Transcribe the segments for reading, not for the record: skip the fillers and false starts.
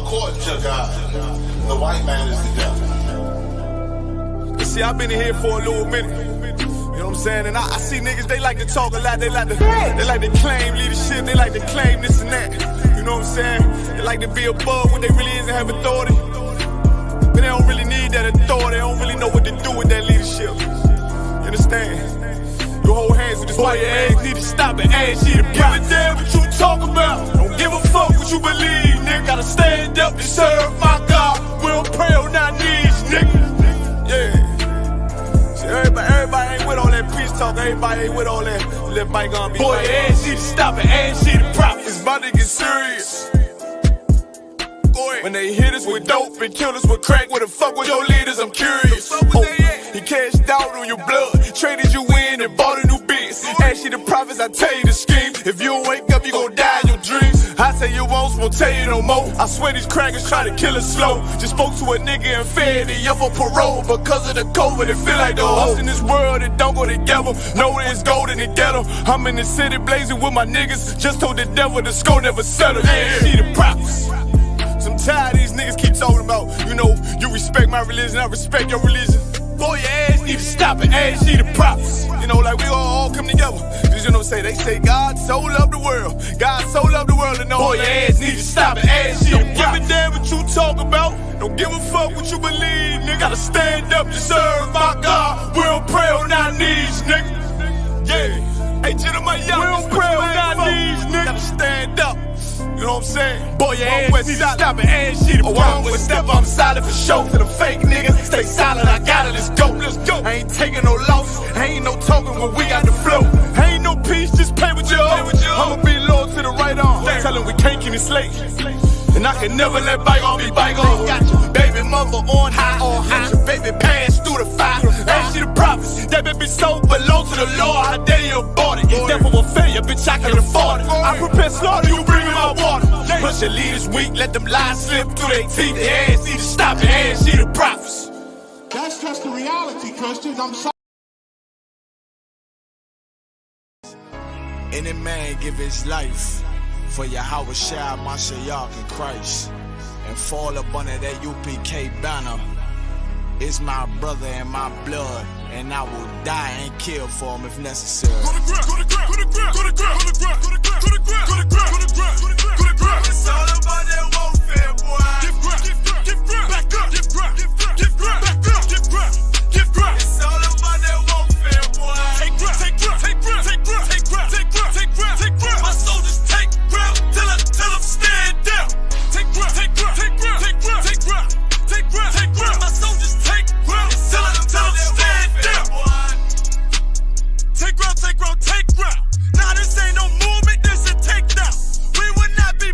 according to God, the white man is the devil. You see, I've been in here for a little minute. You know what I'm saying? And I see niggas, they like to talk a lot. They like to claim leadership. They like to claim this and that. You know what I'm saying? They like to be above what they really is and have authority. But they don't really need that authority. They don't really know what to do with that leadership. You understand? You hold hands with this white ass, need to stop and ask you to give a damn what you talk about. Don't give a fuck what you believe, nigga. Gotta stand up and serve my God. We don't pray on our knees, nigga. Yeah. See, everybody ain't with all that peace talk. Everybody ain't with all that. Let bygone be. Boy, ask you to stop and ask you to prop. It's about to get serious. When they hit us with dope and kill us with crack, where the fuck with your leaders? I'm curious. He cashed out on your blood, traded you in and bought a new biz. Ask you the prophets, I tell you the scheme. If you don't wake up, you gon' die in your dreams. I say you won't tell you no more. I swear these crackers try to kill us slow. Just spoke to a nigga and fed he up for parole. Because of the COVID, it feel like the host in this world that don't go together. Know it's gold in the ghetto. I'm in the city blazing with my niggas. Just told the devil the score never settled. Yeah, see the prophets. I'm tired of these niggas keep talking about, you know, you respect my religion, I respect your religion. Boy, your ass need to stop and ask you the prophets. You know, like we all come together. Cause you know what they say God so loved the world. God so loved the world and know boy, your ass need to stop and ask you the prophets. Don't give a damn what you talk about. Don't give a fuck what you believe, nigga. Gotta stand up to serve my God. We don't pray on our knees, nigga. Yeah. Hey, gentlemen, young, we don't pray on our knees, nigga. Gotta stand up. You know what I'm saying? Boy, your ass need to stop and ask shit. Oh, I'm with step, I'm solid for show. To the fake niggas, stay silent, I got it, let's go. Let's go. I ain't taking no loss, ain't no talking when we got the flow. Ain't no peace, just play with your own. I'ma be loyal to the right arm. Tell him we can't keep it slate. And I can never let bygone be bygone. Got your baby mother on high, got your baby pass through the fire. Ask you the prophets, that baby soul belong to the Lord. How dare you abort it? Never will failure, bitch, I can afford it. I prepare slaughter, you bring me my water. Push your leaders weak, let them lies slip through their teeth. They ass need to stop and ask you the prophets. That's just the reality, Christians. I'm sorry. Any man give his life for Yahweh Shai, Mashiach, and Christ, and fall up under that UPK banner. It's my brother and my blood, and I will die and kill for him if necessary. Go to ground, go to ground, go to ground, go to ground, go to ground, go to ground, go to ground, go to ground, go to ground, go to ground, go to ground. It's all about that warfare, boy. Give ground, give ground, back up, give ground, give ground, back up, give ground, give ground. It's all about that warfare, boy. Take ground, take ground, take ground, take ground, take ground, take ground, take ground, take ground. My soldiers take ground till them stand down. Take ground, take ground, take ground, take ground, take ground, take ground, take ground. My soldiers take ground till them stand down. Take ground, take ground, take ground. Nah, this ain't no movement, this a takedown. We would not be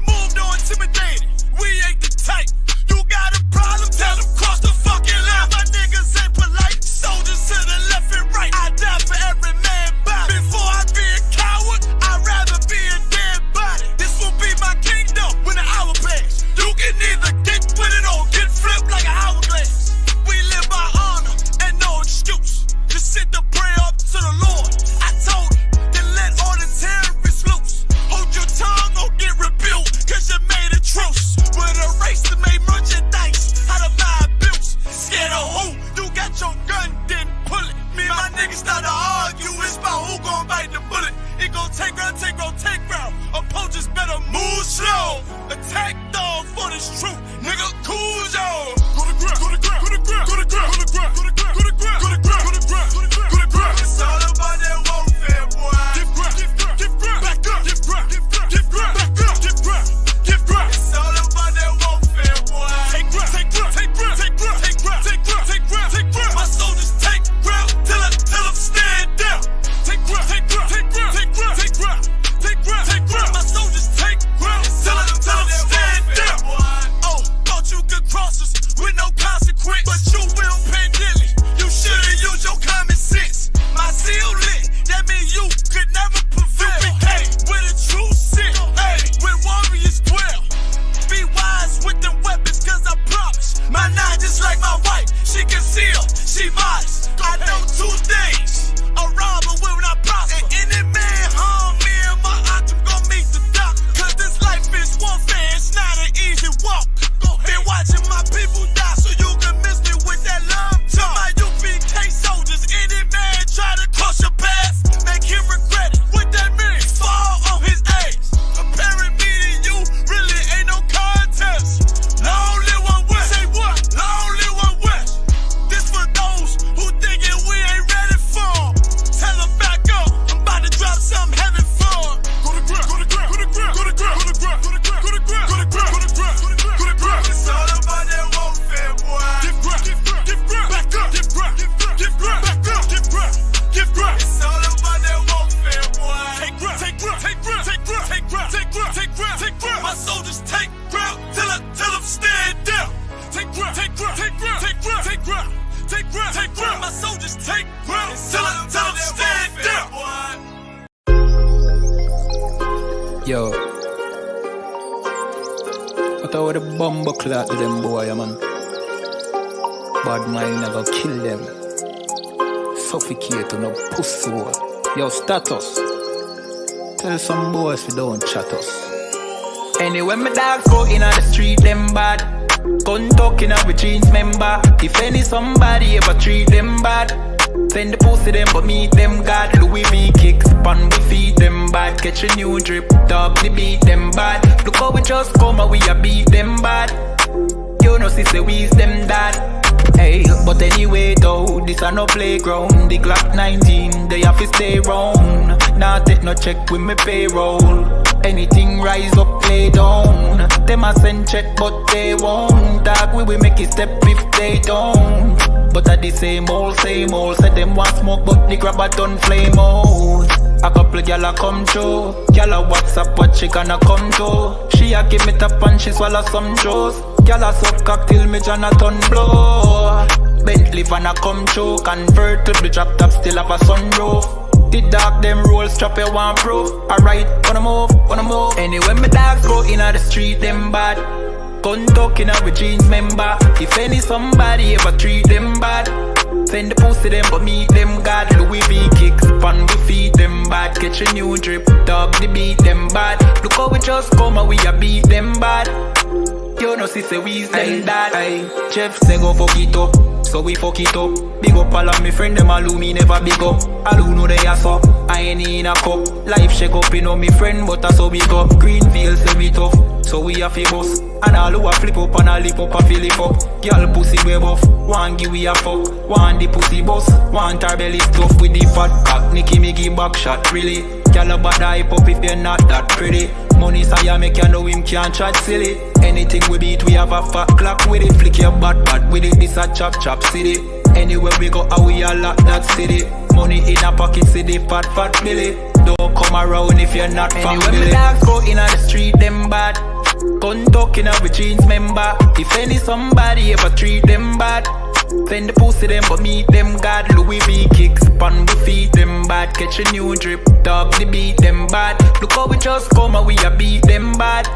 But I would have bumble clot to them boy, man. Bad mind never kill them. Suffocate to no pussy hole. Yo, status. Tell some boys we don't chat us. Anyway, my dogs go in on the street, them bad. Gun talking up with jeans member. If any somebody ever treat them bad, send the pussy them but meet them God. Louis V kicks, pan we feed them bad. Catch a new drip, dog we beat them bad. Look how we just come and we a beat them bad. You know see say we's them dad. Hey, but anyway though, this a no playground. The Glock 19, they have to stay round. Nah take no check with me payroll. Anything rise up, lay down. Them a send check but they won't. Dog we make it step if they don't. But at the same old, said them want smoke but the grab a done flame out. A couple gyal a come through. Gyal a WhatsApp what she gonna come to. She a give me tap and she swallow some juice. Gyal a suck cock till me Jonathan blow. Bentley van a come through. Convert to the drop top still have a sunroof. The dog them roll strap you one proof. Alright, wanna move. Anyway my dogs go in on the street them bad. Gun talking up with jeans member. If any somebody ever treat them bad, send the pussy them but meet them God. Louis V kicks, pan we feed them bad. Catch a new drip, dog they beat them bad. Look how we just come and we a beat them bad. You know see say we's them dad. Jeff say go fuck it up, so we fuck it up. Big up all of me friend them all who me never big up. All who know they are so, I ain't in a cup. Life shake up, you know me friend but that's how we go. Greenfield say we tough, so we a famous. And all who a flip up and a lip up a fill it up. Girl pussy way buff, one give we a fuck. One the pussy boss, one her belly stuff with the fat cock. Nicky me give back shot really. Girl a bad hype up if you're not that pretty. Money say make you know him can't chat silly. Anything we beat we have a fat clock with it. Flick your bad with it, this a chop city. Anywhere we go how we a lock that city. Money in a pocket city, fat Billy. Don't come around if you're not family. Anyway, my dogs go in on the street, them bad. Gun talking up with jeans member. If any somebody ever treat them bad, send the pussy them but meet them God. Louis V kicks, pan we feed them bad. Catch a new drip, dog they beat them bad. Look how we just come and we a beat them bad.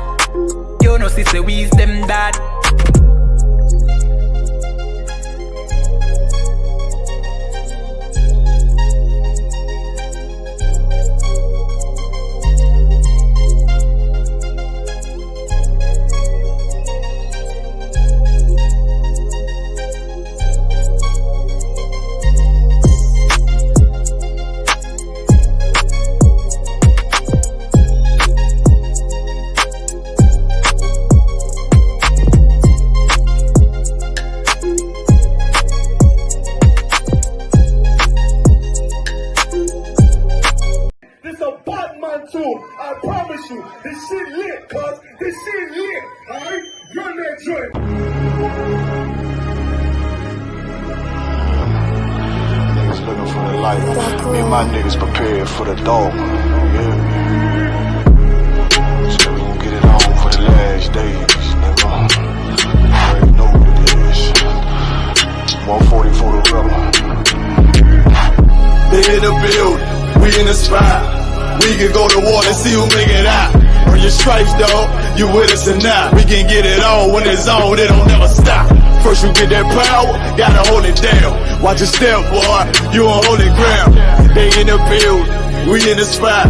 You know see say we's them dad. I promise you, this shit lit, cuz. This shit lit, alright? Run that joint. Niggas looking for the light. Me and my niggas prepared for the dog. Yeah. So we gon' get it on for the last days, nigga. You already know what it is. 140 for the rubber. They in the building, we in the spot. We can go to war and see who make it out. Earn your stripes, dog, you with us or not. We can get it on when it's on, it don't never stop. First you get that power, gotta hold it down. Watch your step, boy, you on holy ground. They in the building, we in the spot.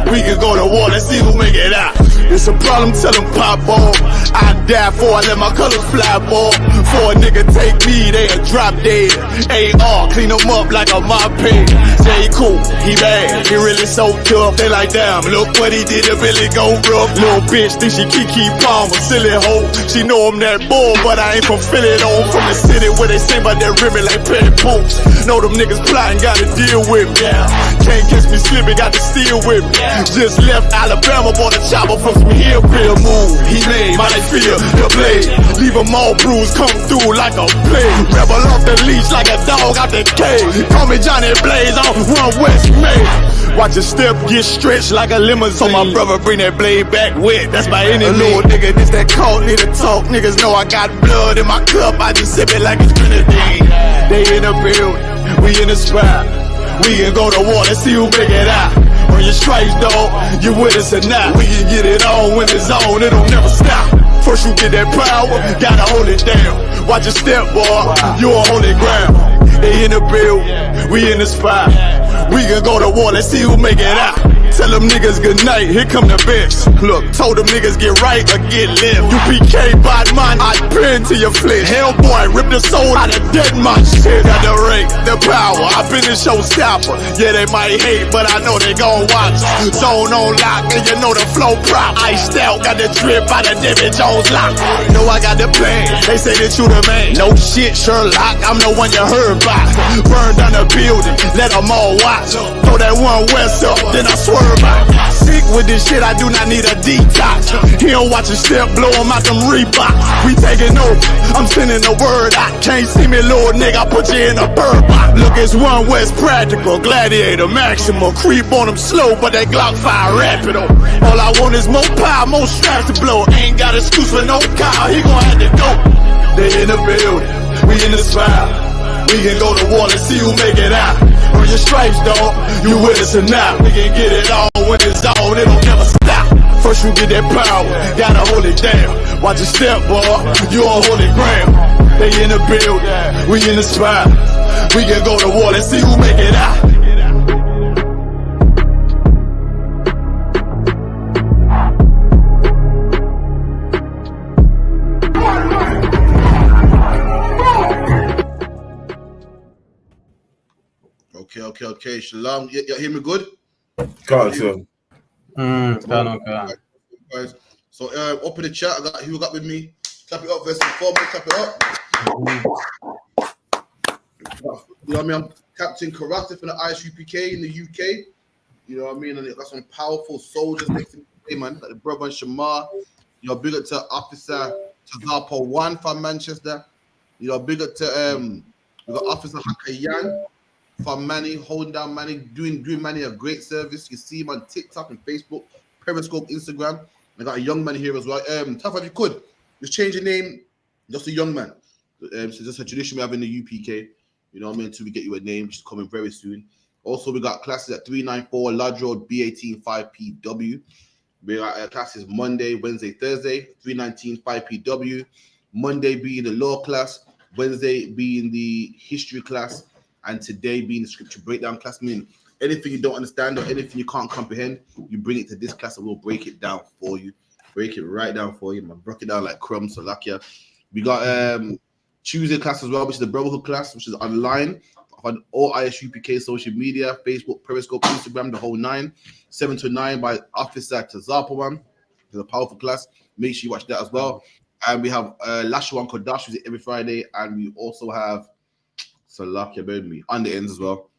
We can go to war and see who make it out. It's a problem, tell them pop off. I die for I let my colors fly, boy. For a nigga take me, they'll drop dead. AR, clean them up like a mop pig. Say he cool, he bad, he really so tough. They like, damn, look what he did to Billy go rough. Little bitch think she Kiki Palmer, silly hoe. She know I'm that bull, but I ain't from Philly though. From the city where they sing about that ribbon like petty poops. Know them niggas plotting, gotta deal with me. Can't catch me slipping, got to steal with me. Just left Alabama, bought a chopper from some hillbilly move. He made my feel the blade. Leave them all bruised, come through like a plague. Rebel off the leash like a dog out the cage. Call me Johnny Blaze on One West Main. Watch your step get stretched like a limousine. So my brother bring that blade back wet, that's my enemy. A little nigga, this that cold, need to talk. Niggas know I got blood in my cup, I just sip it like it's grenadine. They in the building, we in the spot. We can go to war and see who make it out. Earn your stripes, dog. You with us or not? We can get it on when it's on. It don't never stop. First you get that power, gotta hold it down. Watch your step, boy. You on holy ground. They in the build, we in the spot. We can go to war, let's see who make it out. Tell them niggas good night, here come the bitch. Look, told them niggas get right or get left. UPK bad man, I pin to your flesh. Hellboy, rip the soul out of dead man shit. Got the rate, the power, I been the showstopper. Yeah, they might hate, but I know they gon' watch. Zone on lock, and you know the flow prop. Iced out, got the drip out of David Jones lock. Know I got the plan, they say that you the man. No shit, Sherlock, I'm the one you heard by. Burn down the building, let them all watch. Throw that one west up, then I swerve out. Sick with this shit, I do not need a detox. He don't watch a step, blow him out them Reeboks. We taking over, I'm sending the word out. Can't see me, little nigga, I put you in a bird box. Look, it's one West practical, gladiator, maximum. Creep on them slow, but that Glock fire rapido. All I want is more power, more straps to blow. Ain't got excuse for no car, he gon' have to go. They in the building, we in the spot. We can go to war and see who make it out. Earn your stripes, dog. You with us or not? We can get it all when it's on. It don't never stop. First you get that power, gotta hold it down. Watch your step, boy. You on holy ground. They in the building, we in the spot. We can go to war and see who make it out. Okay. Shalom. You hear me good? Can't, sir. Guys. So up in the chat, I got who got with me. Clap it up first and foremost. Clap it up. You know what I mean? I'm Captain Karate from the ISUPK in the UK. You know what I mean? And I got some powerful soldiers next to me, man. Like the brother Shamar. You know, big up to Officer Tazapo 1 from Manchester. You know, big up to we got Officer Hakayan from Manny, holding down Manny, doing Manny a great service. You see him on TikTok and Facebook, Periscope, Instagram. I got a young man here as well. Tough, if you could, just change your name, just a young man. So just a tradition we have in the UPK. You know what I mean? Until we get you a name, which is coming very soon. Also, we got classes at 394 Lodge Road, B18 5PW. We got classes Monday, Wednesday, Thursday, 319 5PW. Monday being the law class, Wednesday being the history class, and today being the scripture breakdown class. Meaning anything you don't understand or anything you can't comprehend, you bring it to this class and we'll break it down for you. Break it right down for you, man. Broke it down like crumbs, so like yeah. We got Tuesday class as well, which is the Brotherhood class, which is online on all ISUPK social media, Facebook, Periscope, Instagram, the whole 9. 7 to 9 by Officer Tazapawan. It's a powerful class. Make sure you watch that as well. And we have Lashawan Kodash, which is every Friday, and we also have Salakia Bedmi on the ends as well.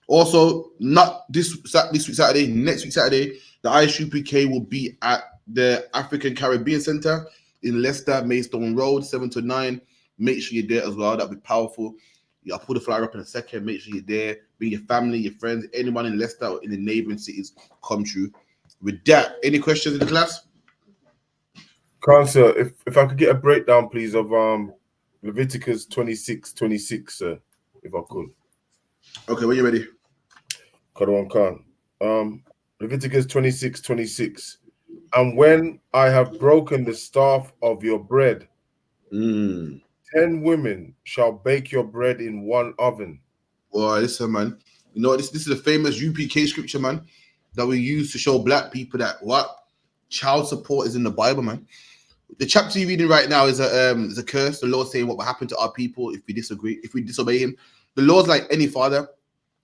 Also, not this week Saturday, next week Saturday, the ISUPK will be at the African Caribbean Center in Leicester, Maidstone Road, 7 to 9. Make sure you're there as well. That'll be powerful. Yeah, I'll put the flyer up in a second. Make sure you're there. Bring your family, your friends, anyone in Leicester or in the neighboring cities. Come true. With that, any questions in the class? Sir, if I could get a breakdown, please, of Leviticus 26:26, sir, if I could. Okay, when you ready? Khan. Leviticus 26:26. And when I have broken the staff of your bread, 10 women shall bake your bread in one oven. Well, listen, man. You know, this is a famous UPK scripture, man, that we use to show black people that what child support is in the Bible, man. The chapter you're reading right now is a curse. The Lord saying what will happen to our people if we disobey him. The Lord's like any father.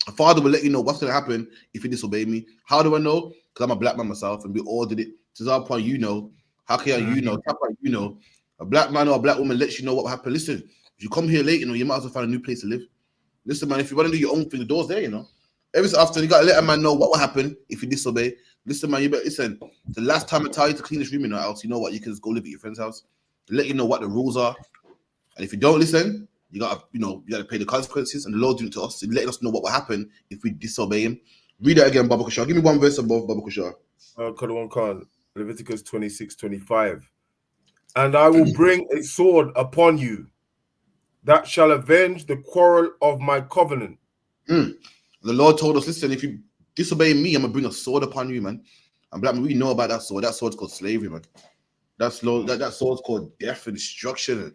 A father will let you know what's going to happen if you disobey me. How do I know? Because I'm a black man myself, and we all did it. To our point, you know. How can you know? You know. A black man or a black woman lets you know what will happen. Listen, if you come here late, you know, you might as well find a new place to live. Listen, man, if you want to do your own thing, the door's there, you know. Every so often, you got to let a man know what will happen if you disobey. Listen, man, you better listen. The last time I tell you to clean this room in your house, you know what? You can just go live at your friend's house. To let you know what the rules are. And if you don't listen, you got to pay the consequences. And the Lord doing it to us, letting us know what will happen if we disobey him. Read that again, Baba Kushar. Give me one verse above Baba Kushar. Khan, Leviticus 26:25. And I will bring a sword upon you that shall avenge the quarrel of my covenant. The Lord told us, listen, if you disobey me, I'm gonna bring a sword upon you, man. And black man, we know about that sword. That sword's called slavery, man. That sword's called death and destruction and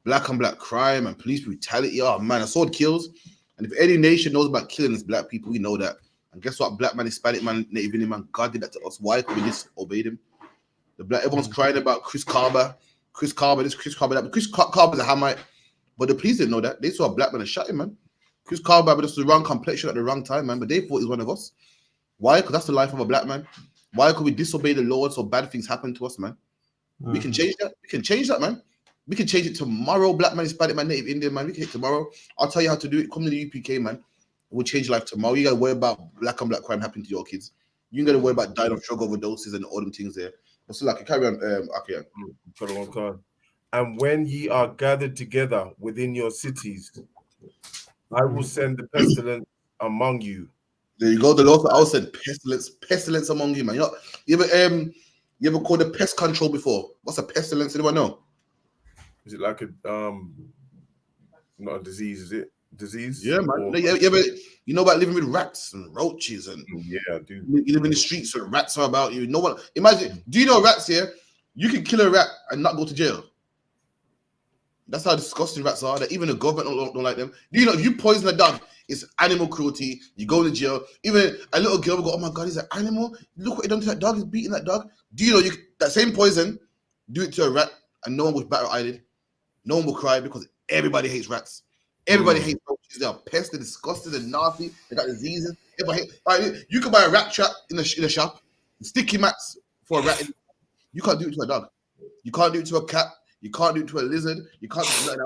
black on black crime and police brutality. Oh man, a sword kills. And if any nation knows about killing us black people, we know that. And guess what? Black man, Hispanic man, Native Indian man, God did that to us. Why could we disobey him? Everyone's crying about Chris Carver, Chris Carver, that. But Chris Carver's a Hamite. But the police didn't know that. They saw a black man and shot him, man. Chris Carver, but just the wrong complexion at the wrong time, man. But they thought he was one of us. Why? Because that's the life of a black man. Why could we disobey the Lord so bad things happen to us, man? We can change that. We can change that, man. We can change it tomorrow. Black man, Hispanic man, Native Indian man. We can hit tomorrow. I'll tell you how to do it. Come to the UPK, man. We'll change life tomorrow. You gotta worry about black on black crime happening to your kids. You gotta worry about dying of drug overdoses and all them things there. But so like carry on. Okay. And when ye are gathered together within your cities, I will send the pestilence among you. There you go. The Lord also said pestilence among you, man. You ever called a pest control before? What's a pestilence? Anyone know? Is it like a not a disease? Is it disease? Yeah, man. Or... You know about living with rats and roaches and yeah, I do. You live in the streets where rats are about you. No one. Imagine. Do you know rats here? You can kill a rat and not go to jail. That's how disgusting rats are. That even the government don't like them. Do you know if you poison a dog, it's animal cruelty. You go to jail. Even a little girl will go, "Oh my God, he's an animal. Look what he done to that dog. He's beating that dog." Do you know that same poison? Do it to a rat, and no one will bat an eyelid. No one will cry because everybody hates rats. Everybody hates roaches. They are pests. They're disgusting and nasty. They got diseases. You can buy a rat trap in a shop. Sticky mats for a rat. You can't do it to a dog. You can't do it to a cat. You can't do it to a lizard. You can't do it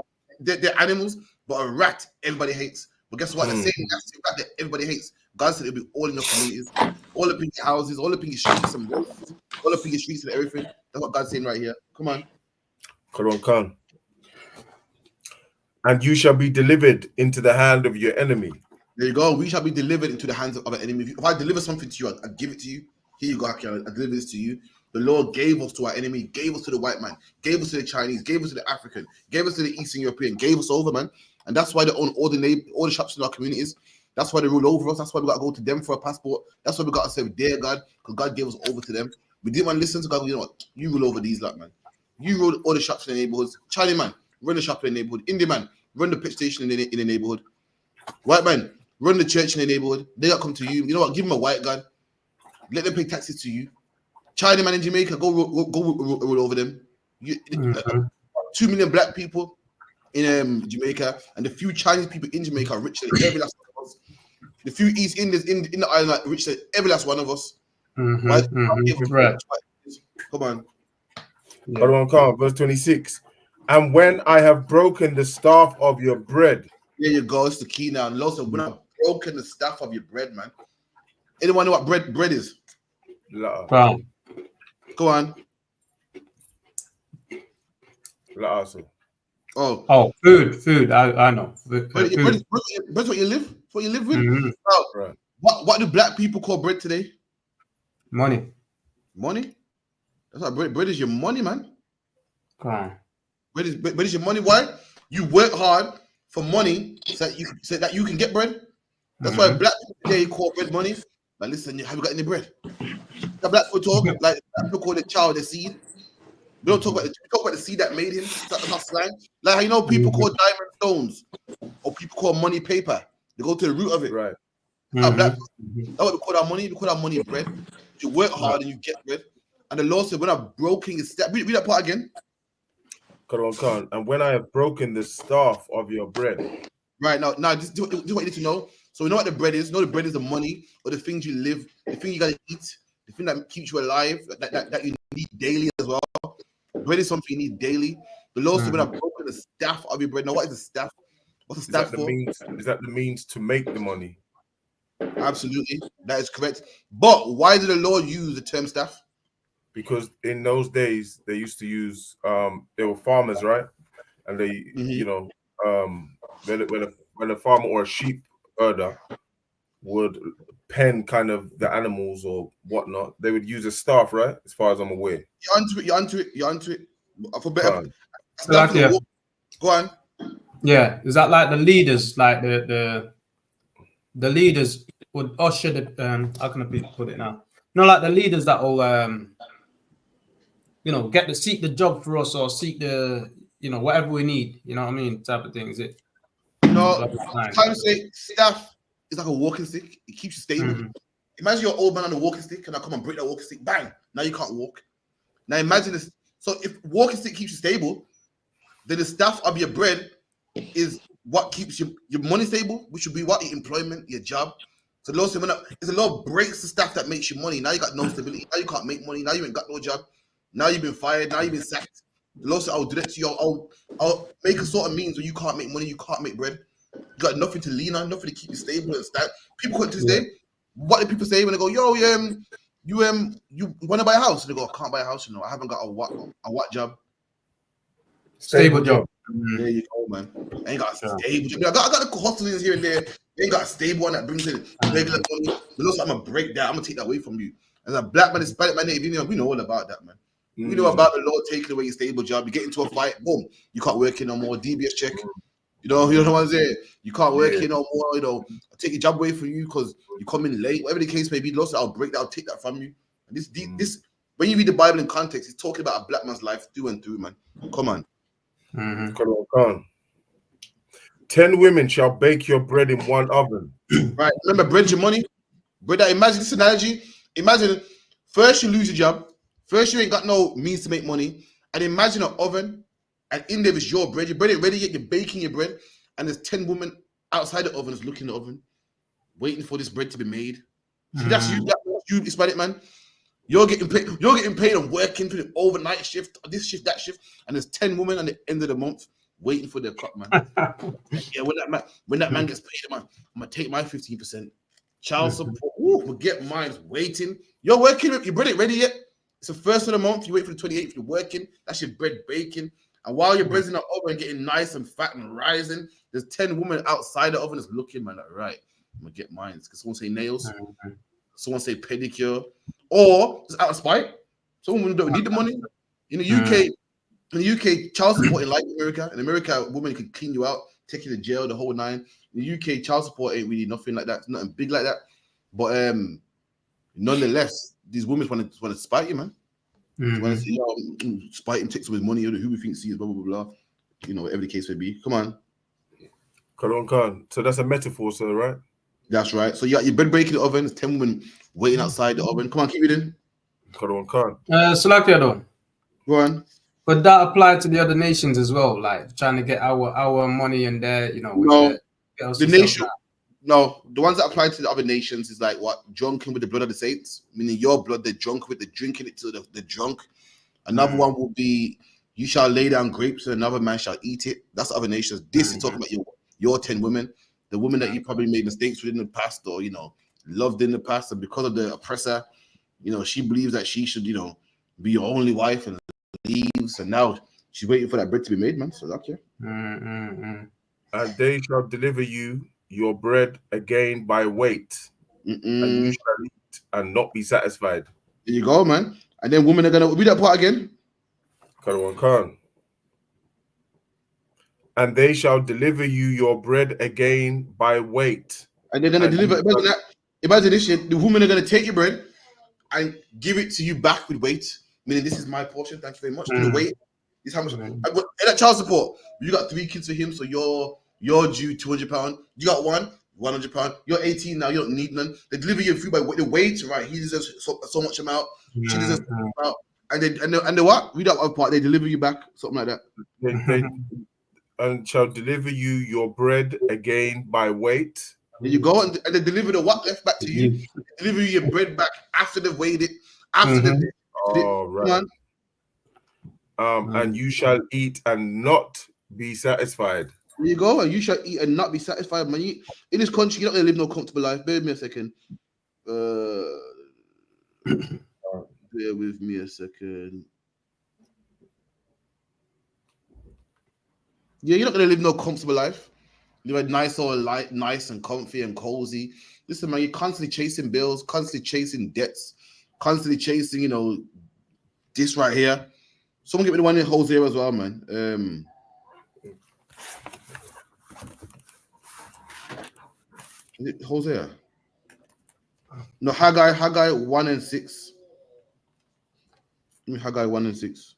to they're animals, but a rat everybody hates. But guess what? The same rat that everybody hates. God said it'll be all in your communities, all up in your houses, all up in your streets and roads, all up in your streets and everything. That's what God's saying right here. Come on. Come. And you shall be delivered into the hand of your enemy. There you go. We shall be delivered into the hands of an enemy. If I deliver something to you, I give it to you. Here you go, Haki. I deliver this to you. The Lord gave us to our enemy, gave us to the white man, gave us to the Chinese, gave us to the African, gave us to the Eastern European, gave us over, man. And that's why they own all the shops in our communities. That's why they rule over us. That's why we got to go to them for a passport. That's why we got to say, dear God, because God gave us over to them. We didn't want to listen to God. You know what? You rule over these lot, man. You rule all the shops in the neighborhoods. Chinese man, run the shop in the neighborhood. Indian man, run the pitch station in the neighborhood. White man, run the church in the neighborhood. They got to come to you. You know what? Give them a white God. Let them pay taxes to you. China man in Jamaica, go rule over them. 2 million black people in Jamaica, and the few Chinese people in Jamaica are richer than every last one of us. The few East Indians in the island are richer than every last one of us. Right? Come on. Come, verse 26. And when I have broken the staff of your bread. There you go. It's the key now. And Lord said, when I've broken the staff of your bread, man. Anyone know what bread is? Wow. Go on. Food. I know. Bread's what you live. What you live with. Right. What do black people call bread today? Money. That's what bread is. Your money, man. Come on. Bread is your money. Why? You work hard for money so that you can get bread. That's why black people today call bread money. But listen, have you got any bread? The black people talk like black people call the child the seed. We don't talk about the seed that made him. That's not slang. Like how you know people call diamond stones or people call money paper. They go to the root of it. Right. That's what we call our money. We call our money bread. You work hard and you get bread. And the Lord said, when I've broken his staff, read that part again. And when I have broken the staff of your bread. Right, now this is what you need to know. So we know what the bread is. You know the bread is the money or the things you live, the thing you gotta eat, the thing that keeps you alive, that you need daily as well. Bread is something you need daily. The Lord said, when I've broken the staff of your bread. Now, what is the staff? What's the staff for? Is that the means to make the money? Absolutely, that is correct. But why did the Lord use the term staff? Because in those days they used to use they were farmers, right? And they when a farmer or a sheep herder would pen kind of the animals or whatnot, they would use a staff, right? As far as I'm aware. You're onto it. For better. Go on. Yeah, is that like the leaders, like the leaders would usher the how can I put it now? No, like the leaders that will seek the job for us or seek the whatever we need. You know what I mean? Type of thing. Is it? No, time to say staff is like a walking stick. It keeps you stable. Imagine you're old man on a walking stick, and I come and break that walking stick. Bang! Now you can't walk. Now imagine this. So if walking stick keeps you stable, then the staff of your bread is what keeps your money stable, which would be what your employment, your job. So there's a lot of breaks to stuff that makes you money. Now you got no stability. Now you can't make money. Now you ain't got no job. Now you've been fired. Now you've been sacked. The law said, I'll do that to you. I'll make a sort of means where you can't make money, you can't make bread. You got nothing to lean on, nothing to keep you stable and stand. People come to this day. What do people say when they go, yo, you want to buy a house? And they go, I can't buy a house. I haven't got a what job? Stable job. There you go, man. I ain't got a stable job. I got the hustlers here and there. They ain't got a stable one that brings in regular money. It looks like I'm gonna break that. I'm gonna take that away from you. As a black man, Hispanic man, we know all about that, man. We know about the law taking away your stable job. You get into a fight, boom, you can't work in no more. DBS check. You know what I'm saying? You can't work in no more. I'll take your job away from you because you come in late. Whatever the case may be, lost. I'll break that. I'll take that from you. And this, when you read the Bible in context, it's talking about a black man's life through and through, man. Come on. 10 women shall bake your bread in one oven. Right. Remember, bread's your money. Bread. Imagine this analogy. Imagine first you lose your job. First you ain't got no means to make money. And imagine an oven, and in there is your bread. Your bread ain't ready yet. You're baking your bread, and there's 10 women outside the oven, is looking in the oven, waiting for this bread to be made. See, that's you. That's you, Hispanic man. You're getting paid. You're getting paid and working for the overnight shift, this shift, that shift, and there's 10 women at the end of the month waiting for their cut, man. Yeah, when that man gets paid, man, I'm gonna take my 15%. Child support. We'll get mine waiting. You're working. Your bread ain't ready yet. It's the first of the month. You wait for the 28th. You're working. That's your bread baking. And while your bread's in the oven getting nice and fat and rising, there's 10 women outside the oven that's looking, man. Like, right, I'm gonna get mine. Because someone say nails, someone say pedicure, or just out of spite. Some women don't need the money. In the UK, child support ain't like America. In America, a woman can clean you out, take you to jail, the whole nine. In the UK, child support ain't really nothing like that. It's nothing big like that. But nonetheless, these women want to spite you, man. Want to see spite him, take some of his money, who we think sees, blah blah blah. Whatever the case may be. Come on. So that's a metaphor, sir, right? That's right. So you got your bread breaking the oven. There's 10 women waiting outside the oven. Come on, keep reading. Salakia though. Go on. But that applied to the other nations as well, like trying to get our money and their, No, the nation. No, the ones that apply to the other nations is like what? Drunken with the blood of the saints, meaning your blood, they're drunk with, they're drinking it to the drunk. Another one will be, you shall lay down grapes and another man shall eat it. That's other nations. This is talking about your 10 women, the women that you probably made mistakes with in the past or, loved in the past. And because of the oppressor, she believes that she should, be your only wife and leaves. And now she's waiting for that bread to be made, man. So that's okay. And they shall deliver you your bread again by weight, and you shall eat and not be satisfied. There you go, man. And then women are gonna read that part again. And they shall deliver you your bread again by weight. And they're gonna deliver. Imagine this shit. The women are gonna take your bread and give it to you back with weight. Meaning, this is my portion. Thank you very much. The weight is how much. And that child support. You got 3 kids for him, so you're due £200. You got one, £100. You're 18 now. You don't need none. They deliver you food by the weight, right? He deserves so much amount. She deserves so much amount. And they what? Read that other part. They deliver you back, something like that. They and shall deliver you your bread again by weight. There you go, and they deliver the what left back to you. They deliver you your bread back after they've weighed it. After they've right. And you shall eat and not be satisfied. There you go, and you shall eat and not be satisfied. Man, in this country, you're not gonna live no comfortable life. Bear with me a second. Bear with me a second. Yeah, you're not gonna live no comfortable life. Live a nice and comfy and cozy. Listen, man, you're constantly chasing bills, constantly chasing debts, constantly chasing, this right here. Someone get me the one in Hosea as well, man. Is it Hosea? No, Haggai 1 and 6. Haggai 1 and 6.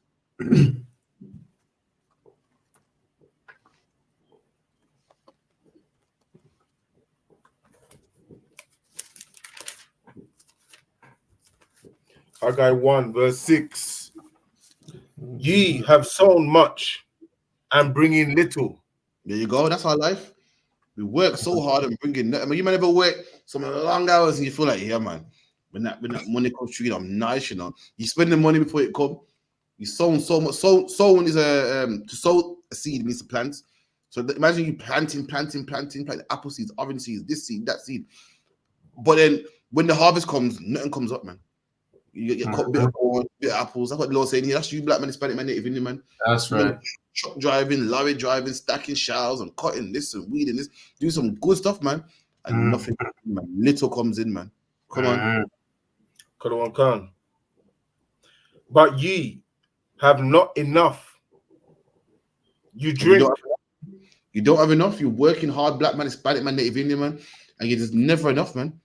Haggai 1 verse 6. Ye have sown much and bring in little. There you go. That's our life. We work so hard and bring in. I mean, you might never work some long hours and you feel like, yeah, man. When that money comes through, I'm nice, you know. You spend the money before it come. You sown so much. Sown is to sow a seed means to plant. So imagine you planting apple seeds, orange seeds, this seed, that seed. But then when the harvest comes, nothing comes up, man. You get caught bit of corn, bit of apples. That's what the Lord's saying here. That's you, black man, Hispanic man, native Indian man. That's right. Truck driving, lorry driving, stacking shells and cutting this and weeding this. Do some good stuff, man. And nothing, man. Little comes in, man. Come on. Khan. But ye have not enough. You drink. You don't have enough. You're working hard, black man, Hispanic man, native Indian man, and there's never enough, man.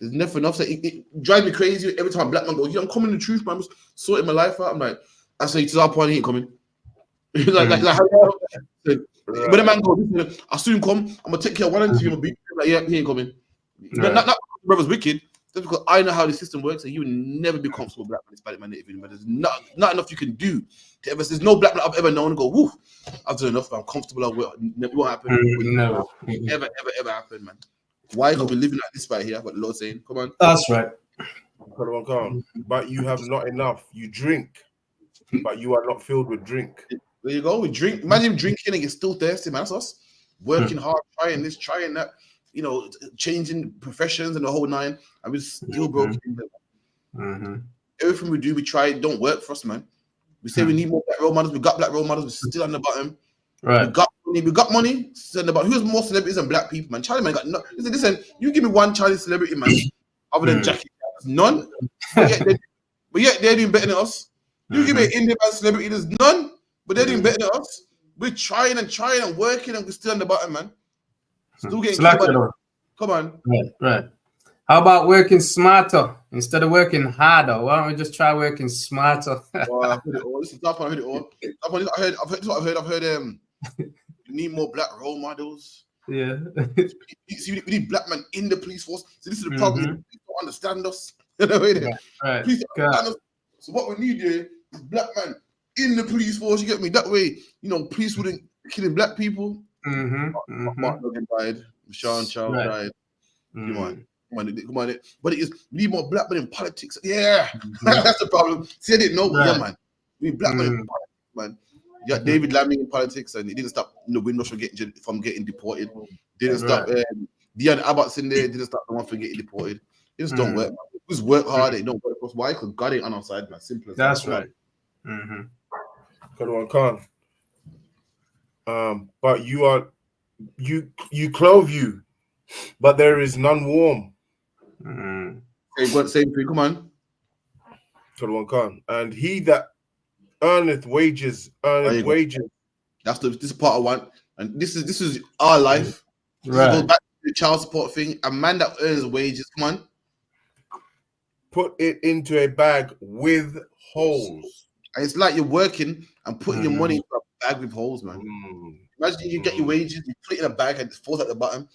There's never enough. So it drives me crazy every time black man goes, yeah, I'm coming the truth, man. I'm just sorting my life out. I'm like, I say to our point, he ain't coming. But the man goes, I soon come. I'm gonna take care of one interview. I'm like, yeah, he ain't coming. Not because the brother's wicked. Just because I know how the system works, and you will never be comfortable, black man, Hispanic man, native Indian man. There's not enough you can do to ever. There's no black man I've ever known and go, woo, I've done enough. I'm comfortable. Never won't happen. Never. Ever happen, man. Why are we living like this right here? What the Lord's saying? Come on. That's right. But you have not enough. You drink, but you are not filled with drink. There you go. We drink. Imagine drinking and you're still thirsty, man. That's us. Working hard, trying this, trying that. You know, changing professions and the whole nine, and we're still broken. Everything we do, we try. It don't work for us, man. We say we need more black role models. We got black role models. We're still on the bottom. Right. We got money. Still on the bottom. Who's more celebrities than black people, man? Charlie man got no. Listen. You give me one Chinese celebrity, man, other than Jackie. None. But yet they're doing better than us. You give me an Indian man celebrity, there's none. But they're doing better than us. We're trying and working, and we're still on the bottom, man. Still getting come on. Right. How about working smarter instead of working harder? Why don't we just try working smarter? I've heard it all. Listen, I've heard it all. I've heard we need more black role models. Yeah. See, we need black men in the police force. So this is the problem. Police don't understand us. You know, right. Police don't understand us. So what we need here is black men in the police force. You get me? That way, you know, police wouldn't killing black people. Mark Logan died. Sean Charles died. Come on. But it is we need more black men in politics. Yeah, that's the problem. See, I didn't know. Yeah, man. We need black men in politics, man. You got David Lammy in politics, and it didn't stop Windrush from getting deported. Didn't stop Dion Abbott's in there. Didn't stop the one from getting deported. It just don't work, man. Just work hard. It don't work for us. Why? Because God ain't on our side, man. Simple as that's that. right. But you clothe you, but there is none warm. Same thing. Come on. And he that earneth wages. This is part of one, and this is our life. Right. Go back to the child support thing. A man that earns wages, come on, put it into a bag with holes. And it's like you're working and putting your money into a bag with holes, man. Imagine you get your wages, you put it in a bag and it falls at the bottom.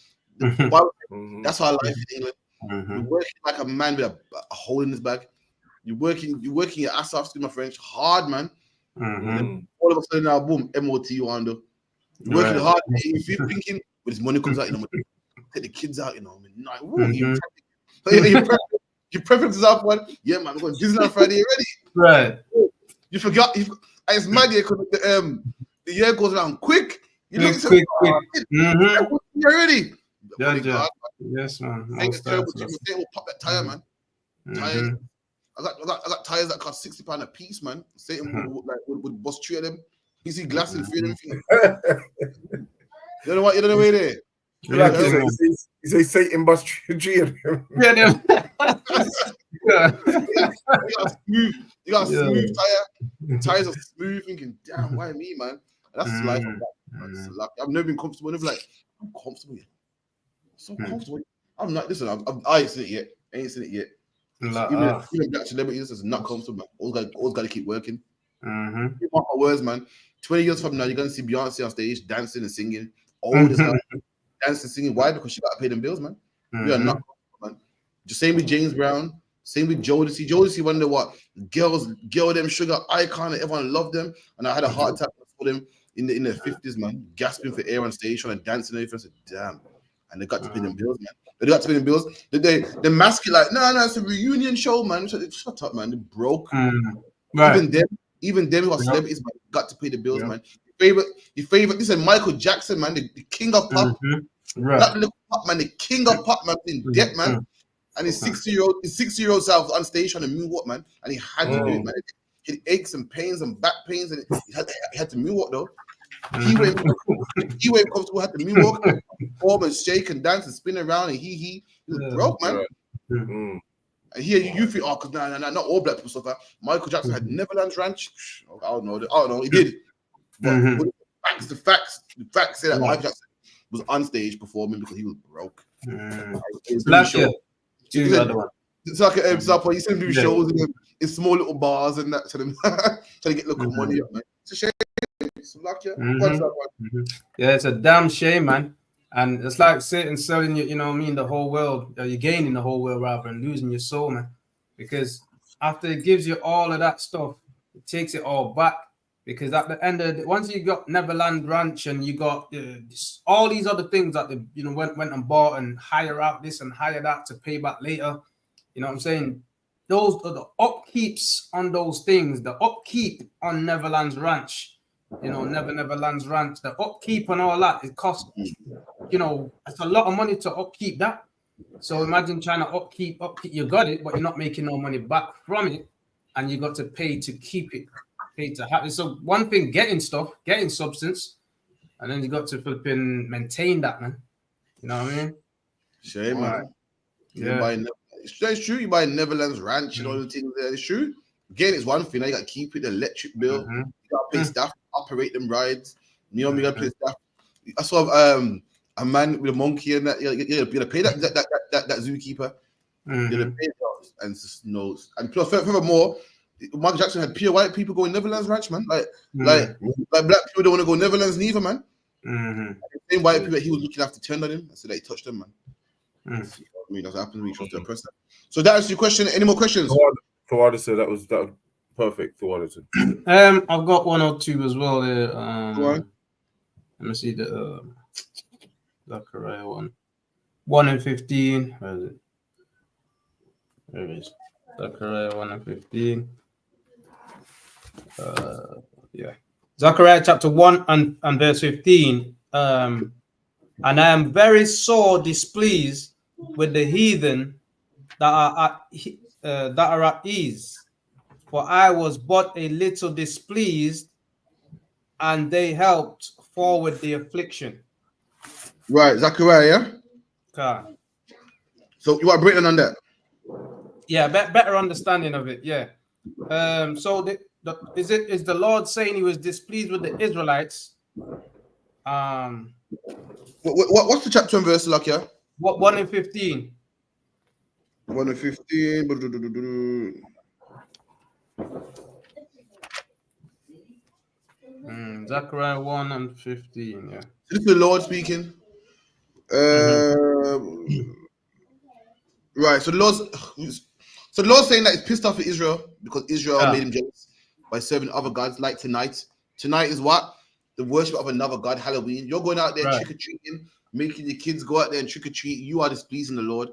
That's our life in England. You're working like a man with a hole in his bag. You're working your ass off, excuse my French, hard, man. And all of a sudden now, boom, MOT you on the. You're working hard. You feel thinking when this money comes out, you know, take the kids out, you know. I mean, you're perfect example. One, yeah, man. I'm going to Disneyland Friday already. Right. You forgot. It's mad because the year goes around quick. You look quick. You're ready. Yes, man. Thanks, terrible. We'll pop that tire, man. Tires. I got tires that cost £60 a piece, man. Satan would bust three of them. You see glass in three of them. You don't know what? You don't know where they. You say Satan bust three of them. You got a smooth tire. Tires are smooth. Thinking, damn, why me, man? And that's life. I've never been comfortable. Never like I'm comfortable. So comfortable. I'm not. Listen, I ain't seen it yet. Ain't seen it yet. Like, Even black celebrities is not comfortable, man. Always got to keep working. mm-hmm. Mark my words, man. 20 years from now, you're gonna see Beyonce on stage dancing and singing, old as hell, dancing, singing. Why? Because she got to pay them bills, man. We are not, man. Just same with James Brown, same with Jodeci. Jodeci, wonder what girl them sugar icon, and everyone loved them. And I had a heart attack for them in the 50s, man, gasping for air on stage, trying to dance and everything. I said, damn. And they got to pay them bills, man. They got to pay them bills. They mask it like, no, it's a reunion show, man. Shut up, man. They broke. Right. Even them who are celebrities, man, got to pay the bills, man. Your favorite. This is Michael Jackson, man, the king of pop. Right. Not the little pop, man, the king of pop, man, in debt, man. And his 60-year-old self on stage trying to moonwalk, man, and he had to do it, man. He had aches and pains and back pains, and he had to moonwalk though. He went comfortable, had to moonwalk, perform and shake and dance and spin around, and he was broke, man. And here you think, oh, because not all black people suffer. Michael Jackson had Neverland's Ranch. I don't know, he did. But the facts say that Michael Jackson was on stage performing because he was broke. Black, yeah. It's like an example. You see him do shows in small little bars and that trying to get local money up, man. It's a shame. It's like, yeah, it's a damn shame, man. And it's like Satan selling you, you know what I mean, the whole world. You're gaining the whole world rather than losing your soul, man. Because after it gives you all of that stuff, it takes it all back. Because at the end of the, once you got Neverland Ranch and you got all these other things that they went and bought and hire out this and hire that to pay back later, you know what I'm saying? Those are the upkeeps on those things. The upkeep on Neverland's Ranch, Neverland's Ranch. The upkeep and all that, it costs. It's a lot of money to upkeep that. So imagine trying to upkeep. You got it, but you're not making no money back from it, and you got to pay to keep it. To have it. So one thing, getting substance, and then you got to flipping maintain that, man. You know what I mean? Shame, man. It's true. You buy Neverland's Ranch and all the things there. It's true. Again, it's one thing. Now you got to keep it. The electric bill. You got to pay staff, operate them rides. You know what I mean? You got to pay staff. I saw a man with a monkey and that. You got to pay that zookeeper. You got to pay those and plus, furthermore. Michael Jackson had pure white people going Neverland's Ranch, man. Like black people don't want to go Neverland's neither, man. The same white people that he was looking after turned on him and said that he touched them, man. You know what I mean? That's what happens when you trust a person. So that answers your question. Any more questions? Tawada said that was perfect. Tawada said. I've got one or two as well there. Let me see the Zachariah one. 1 and 15. Where is it? There it is. Zechariah 1 and 15. Zechariah chapter 1 and verse 15. And I am very sore displeased with the heathen that are at ease, for I was but a little displeased, and they helped forward the affliction. Right, Zechariah. Okay. So you are written on that. Yeah, better understanding of it. Yeah. So is the Lord saying he was displeased with the Israelites? What's the chapter and verse like here? What 1 and 15? 1 and 15. Zechariah 1 and 15. Yeah. This is the Lord speaking. Right. So the Lord's saying that he's pissed off at Israel because Israel made him jealous by serving other gods like tonight. Tonight is what? The worship of another god, Halloween. You're going out there trick-or-treating, making your kids go out there and trick-or-treat. You are displeasing the Lord.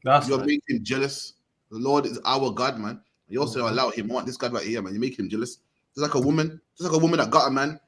You're making him jealous. The Lord is our God, man. You also allow him. I want this God right here, man. You're making him jealous. Just like a woman that got a man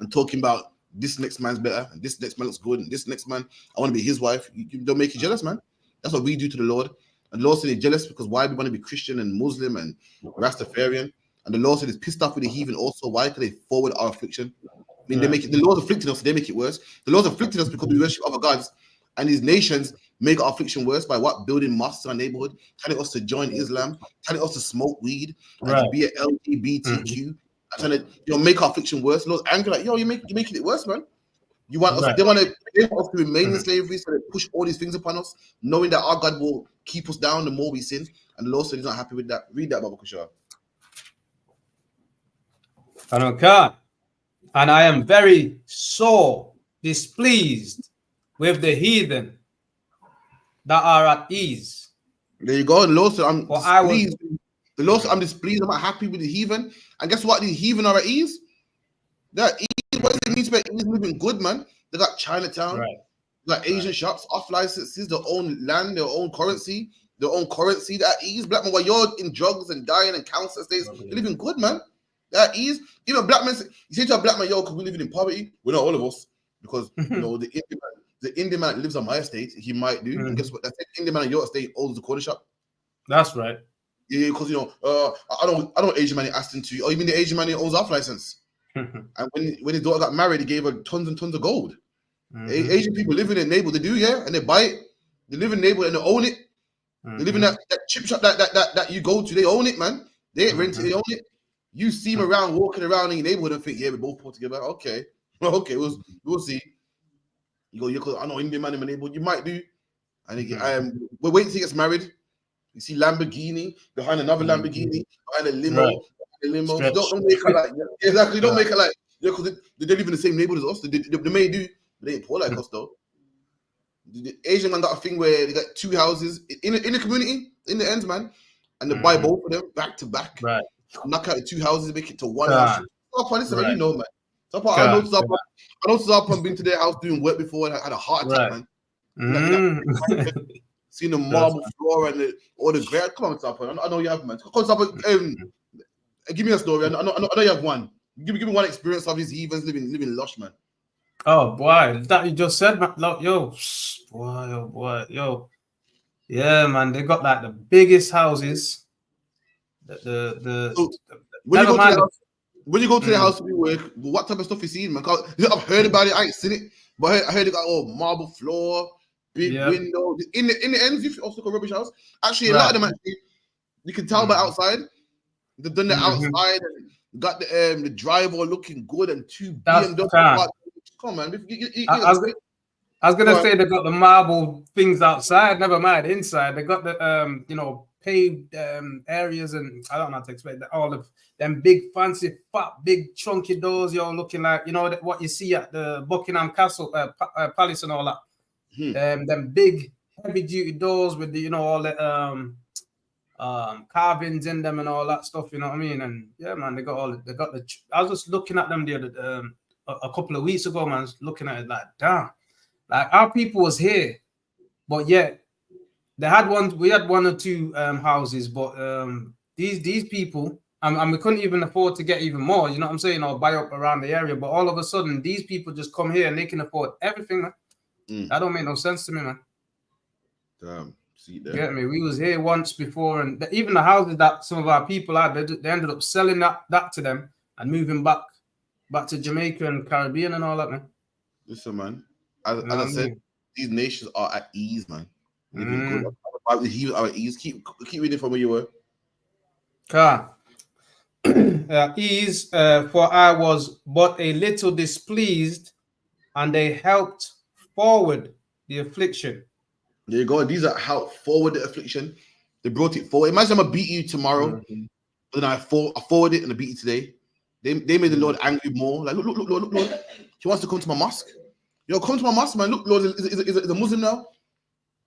and talking about this next man's better, and this next man looks good, and this next man, I want to be his wife. You don't make you jealous, man. That's what we do to the Lord. And the Lord said he's jealous because why we want to be Christian and Muslim and Rastafarian. And the Lord said he's pissed off with the heathen also. Why? Because they forward our affliction. I mean, they make it, the Lord's afflicting us, so they make it worse. The Lord's afflicting us because we worship other gods. And these nations make our affliction worse by what? Building mosques in our neighborhood, telling us to join Islam, telling us to smoke weed, and to be an LGBTQ, and trying to make our affliction worse. The Lord's angry, like, yo, you're making it worse, man. You want us? Right. They want us to remain in slavery, so they push all these things upon us, knowing that our God will keep us down the more we sin. And the Lord said He's not happy with that. Read that, Baba Kushar. Okay. And I am very sore displeased with the heathen that are at ease. There you go. The Lord said, I'm For I was displeased. The Lord said, I'm displeased. I'm not happy with the heathen. And guess what? The heathen are at ease. They're at ease. What does it mean to be at ease? Living good, man. They got Chinatown. right. They got Asian shops, off licenses, their own land, their own currency. They're at ease. Black man, while you're in drugs and dying and council estates, they're living good, man. They're at ease. Even black men, you say to a black man, yo, because we're living in poverty. We're not all of us. Because, you know, the Indian man that lives on my estate, he might do. And guess what? That Indian man on your estate owns the quarter shop. That's right. Yeah, because, you know, I don't Asian man in Aston to you. Oh, you mean the Asian man who owns off license? And when his daughter got married, he gave her tons and tons of gold. Asian people live in their neighborhood, they do, yeah, and they buy it. They live in the neighborhood and they own it. They live in that chip shop that you go to, they own it, man. They ain't renting, they own it. You see them around, walking around in your neighborhood and think, yeah, we both put together. Okay, we'll see. You go, yeah, I know Indian man in my neighborhood. You might do. And we're waiting till he gets married. You see Lamborghini behind another Lamborghini, behind a limo. Right. Limo. Don't make it like exactly. Don't make it like because they live in the same neighborhood as us. They may do, but they ain't poor like us though. The Asian man got a thing where they got two houses in the community, in the ends, man, and they buy both of them back to back. Right. Knock out the two houses, make it to one house. Listen, right. you know, man. So I noticed I've been to their house doing work before and I had a heart attack, man. Seen the marble floor and all the grass. Come on, Sapa. I know you have, man. Come on, Sapa. Give me a story. I know you have one. Give me one experience of these heathens living lush, man. Oh boy, that you just said, man. Yo, boy, yo. Yeah, man. They got like the biggest houses. When you go to the house to be work, what type of stuff you seen, man? I've heard about it. I ain't seen it, but I heard it got marble floor. Big window in the ends. If you also got a rubbish house, actually a lot of them actually, you can tell by outside. They've done the outside and got the driver looking good and two BMW. Come on, man. I was gonna say they got the marble things outside. Never mind inside. They got the paved areas and I don't know how to explain that. All of them big fancy, fat, big chunky doors. You're looking like what you see at the Buckingham Castle Palace and all that. Them big heavy duty doors with the all the carvings in them and all that stuff, you know what I mean? And yeah, man, they got the I was just looking at them the other a couple of weeks ago, man, looking at it like, damn, like our people was here, but yet we had one or two houses, but these people and we couldn't even afford to get even more, you know what I'm saying, or buy up around the area, but all of a sudden these people just come here and they can afford everything, man. That don't make no sense to me, man. Damn, see that. Get me? We was here once before, and even the houses that some of our people had, they ended up selling that to them and moving back to Jamaica and Caribbean and all that, man. Listen, man. As I said, these nations are at ease, man. Living good. He was at ease. Keep reading from where you were. Ease, for I was but a little displeased, and they helped forward the affliction. There you go. These are how forward the affliction. They brought it forward. Imagine I'm gonna beat you tomorrow, but then I forward it and I beat you today. They made the Lord angry more. Like, look, Lord. He wants to come to my mosque. Yo, come to my mosque, man. Look, Lord is a Muslim now.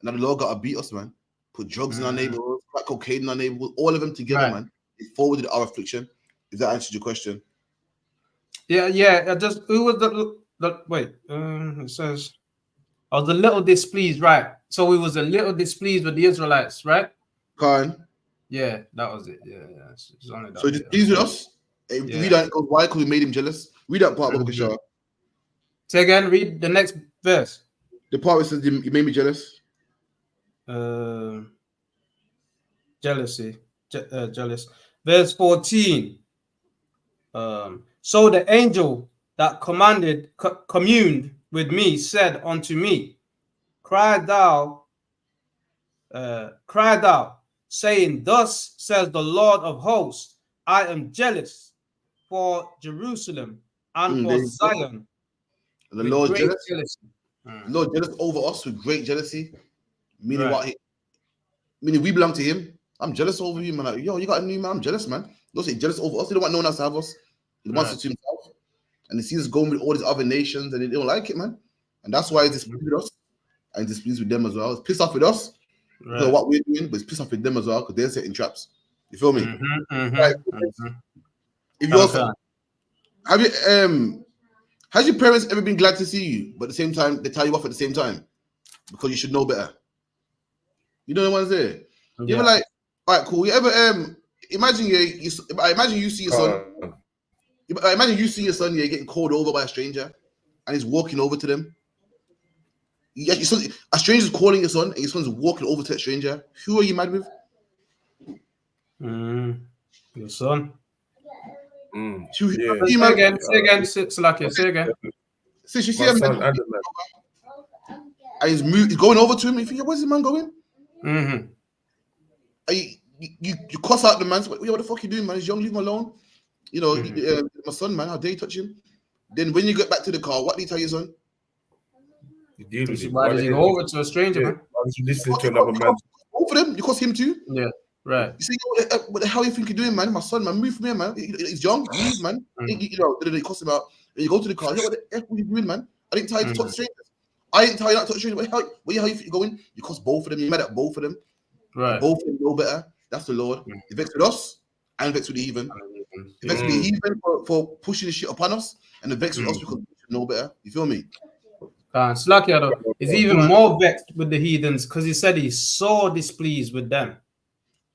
Now the Lord got to beat us, man. Put drugs in our neighborhood, crack cocaine in our neighborhood, all of them together, man. They forwarded our affliction. If that answers your question. Yeah. Just who was the wait? It says I was a little displeased, right? So we was a little displeased with the Israelites, right? Khan. Yeah, that was it. Yeah. It's only that, so displeased with us. Read that. Why? Because we made him jealous. Read that part, Baba Kishar. Say again. Read the next verse. The part where it says he made me jealous. Jealousy. Jealous. Verse 14. So the angel that communed with me said unto me, Cry thou, saying, Thus says the Lord of hosts, I am jealous for Jerusalem and for Zion. And the With Lord great jealous. jealousy. The Lord jealous over us with great jealousy. Meaning Right. what? Meaning we belong to Him. I'm jealous over you, man. Like, yo, you got a new man. I'm jealous, man. Don't say jealous over us. He don't want no one else to have us. He wants it to himself. And he sees us going with all these other nations, and they don't like it, man. And that's why he's displeased with us, and he's displeased with them as well. He's pissed off with us because of what we're doing, but he's pissed off with them as well because they're setting traps. You feel me? Like, if you're also, have you has your parents ever been glad to see you, but at the same time they tell you off at the same time because you should know better? You know what I'm saying? You ever like, all right, cool. You ever imagine you see your son. Imagine you see your son, you're getting called over by a stranger, and he's walking over to them. A stranger's calling your son, and your son's walking over to that stranger. Who are you mad with? Your son. Say again, Salakia, say again. Since you see him, and he's going over to him, you think, where's the man going? And you cuss out the man. What the fuck you doing, man? He's young, leave him alone. You know, my son, man, how dare you touch him? Then when you get back to the car, what do you tell your son? Why did you go over to a stranger, man? Why did you listen to another man? Both of them, you cuss him too. Yeah, right. You say, what the hell you think you're doing, man? My son, man, move from here, man. He's young, move, man. You know, they cuss him out. And you go to the car, what the F are you doing, man? I didn't tell you to touch strangers. I didn't tell you not to touch strangers. Where you think you're going? You cuss both of them. You mad at both of them. Right. Both of them know better. That's the Lord. He vexed with us and vexed with the heathen. He vexed with the heathen for pushing the shit upon us, and the vexed with us because we should know better. You feel me? Slakia is even more vexed with the heathens because he said he's so displeased with them.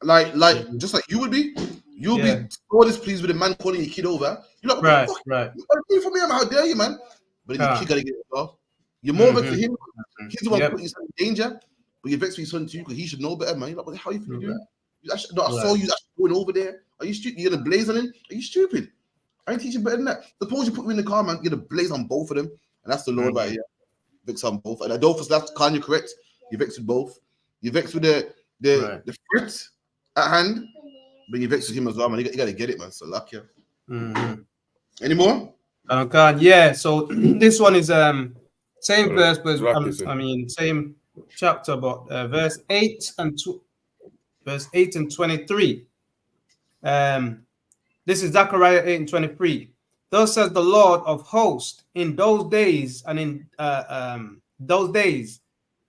Like just like you would be. You'll be so displeased with a man calling your kid over. You're like, right. What are you for me? How dare you, man? But the kid gotta get it off. You're more vexed with him. He's the one putting his son in danger, but you're vexed with his son too because he should know better, man. You're like, what the hell are you doing? I saw you actually going over there. Are you stupid? You're gonna blaze on him? Are you stupid? I ain't teaching better than that. Suppose you put me in the car, man. You're gonna blaze on both of them, and that's the Lord right here. Vex on both. And I don't for that, can you correct? You vex with both. You vex with the fruit at hand, but you vex with him as well, man. You gotta get it, man. So lucky. Any more? Yeah. So this one is same verse, but same chapter, but verse 8 and 23. This is Zechariah 8 and 23. Thus says the Lord of hosts, in those days and in those days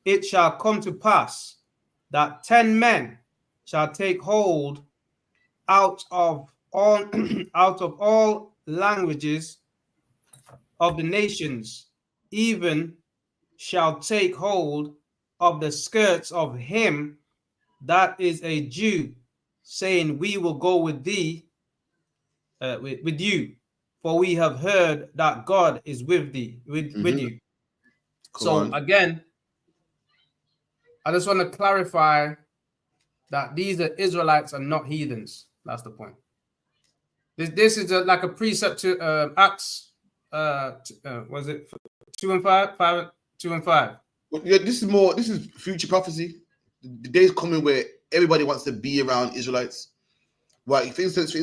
it shall come to pass that 10 men shall take hold out of all languages of the nations, even shall take hold of the skirts of him that is a Jew, saying, we will go with thee, with you, for we have heard that God is with thee, with you. So again, I just want to clarify that these are Israelites and not heathens. That's the point. This is like a precept to Acts. Was it 2 and 5? 2 and 5. Well, yeah, this is future prophecy. The day's coming where everybody wants to be around Israelites. Right? For instance,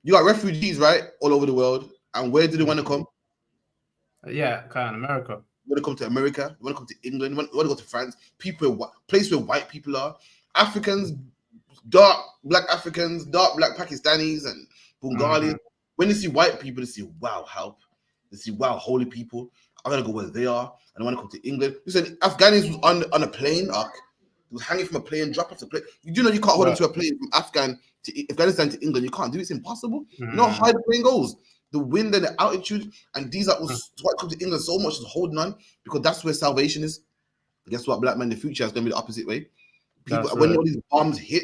you got refugees, right, all over the world. And where do they want to come? Yeah, kind of America. You want to come to America? You want to come to England? You want to go to France? Place where white people are. Africans, dark black Pakistanis and Bengalis. When they see white people, they see, wow, help. They see, wow, holy people. I'm going to go where they are. And I want to come to England. Listen, Afghanis was on a plane arc. He was hanging from a plane, drop off the plane. You do know you can't hold him to a plane from Afghanistan to England. You can't do it. It's impossible. You know how high the plane goes. The wind and the altitude. And these are what come to England so much is holding on because that's where salvation is. Guess what, black man, the future is going to be the opposite way. People, when all these bombs hit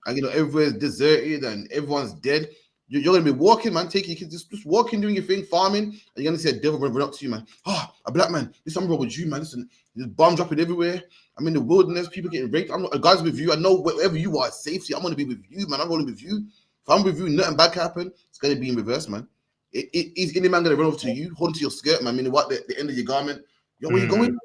and, you know, everywhere's deserted and everyone's dead, you're going to be walking, man, taking your kids, just walking, doing your thing, farming, and you're going to see a devil run up to you, man. Oh, a black man, this I'm with you, man. Listen, there's bombs dropping everywhere. I'm in the wilderness, people getting raped. I'm not, guys with you. I know wherever you are, safety. I'm going to be with you, man. I'm rolling with you. If I'm with you, nothing bad can happen. It's going to be in reverse, man. Is any man going to run over to you, hold to your skirt, man? I mean, what, the end of your garment? Yo, where you going?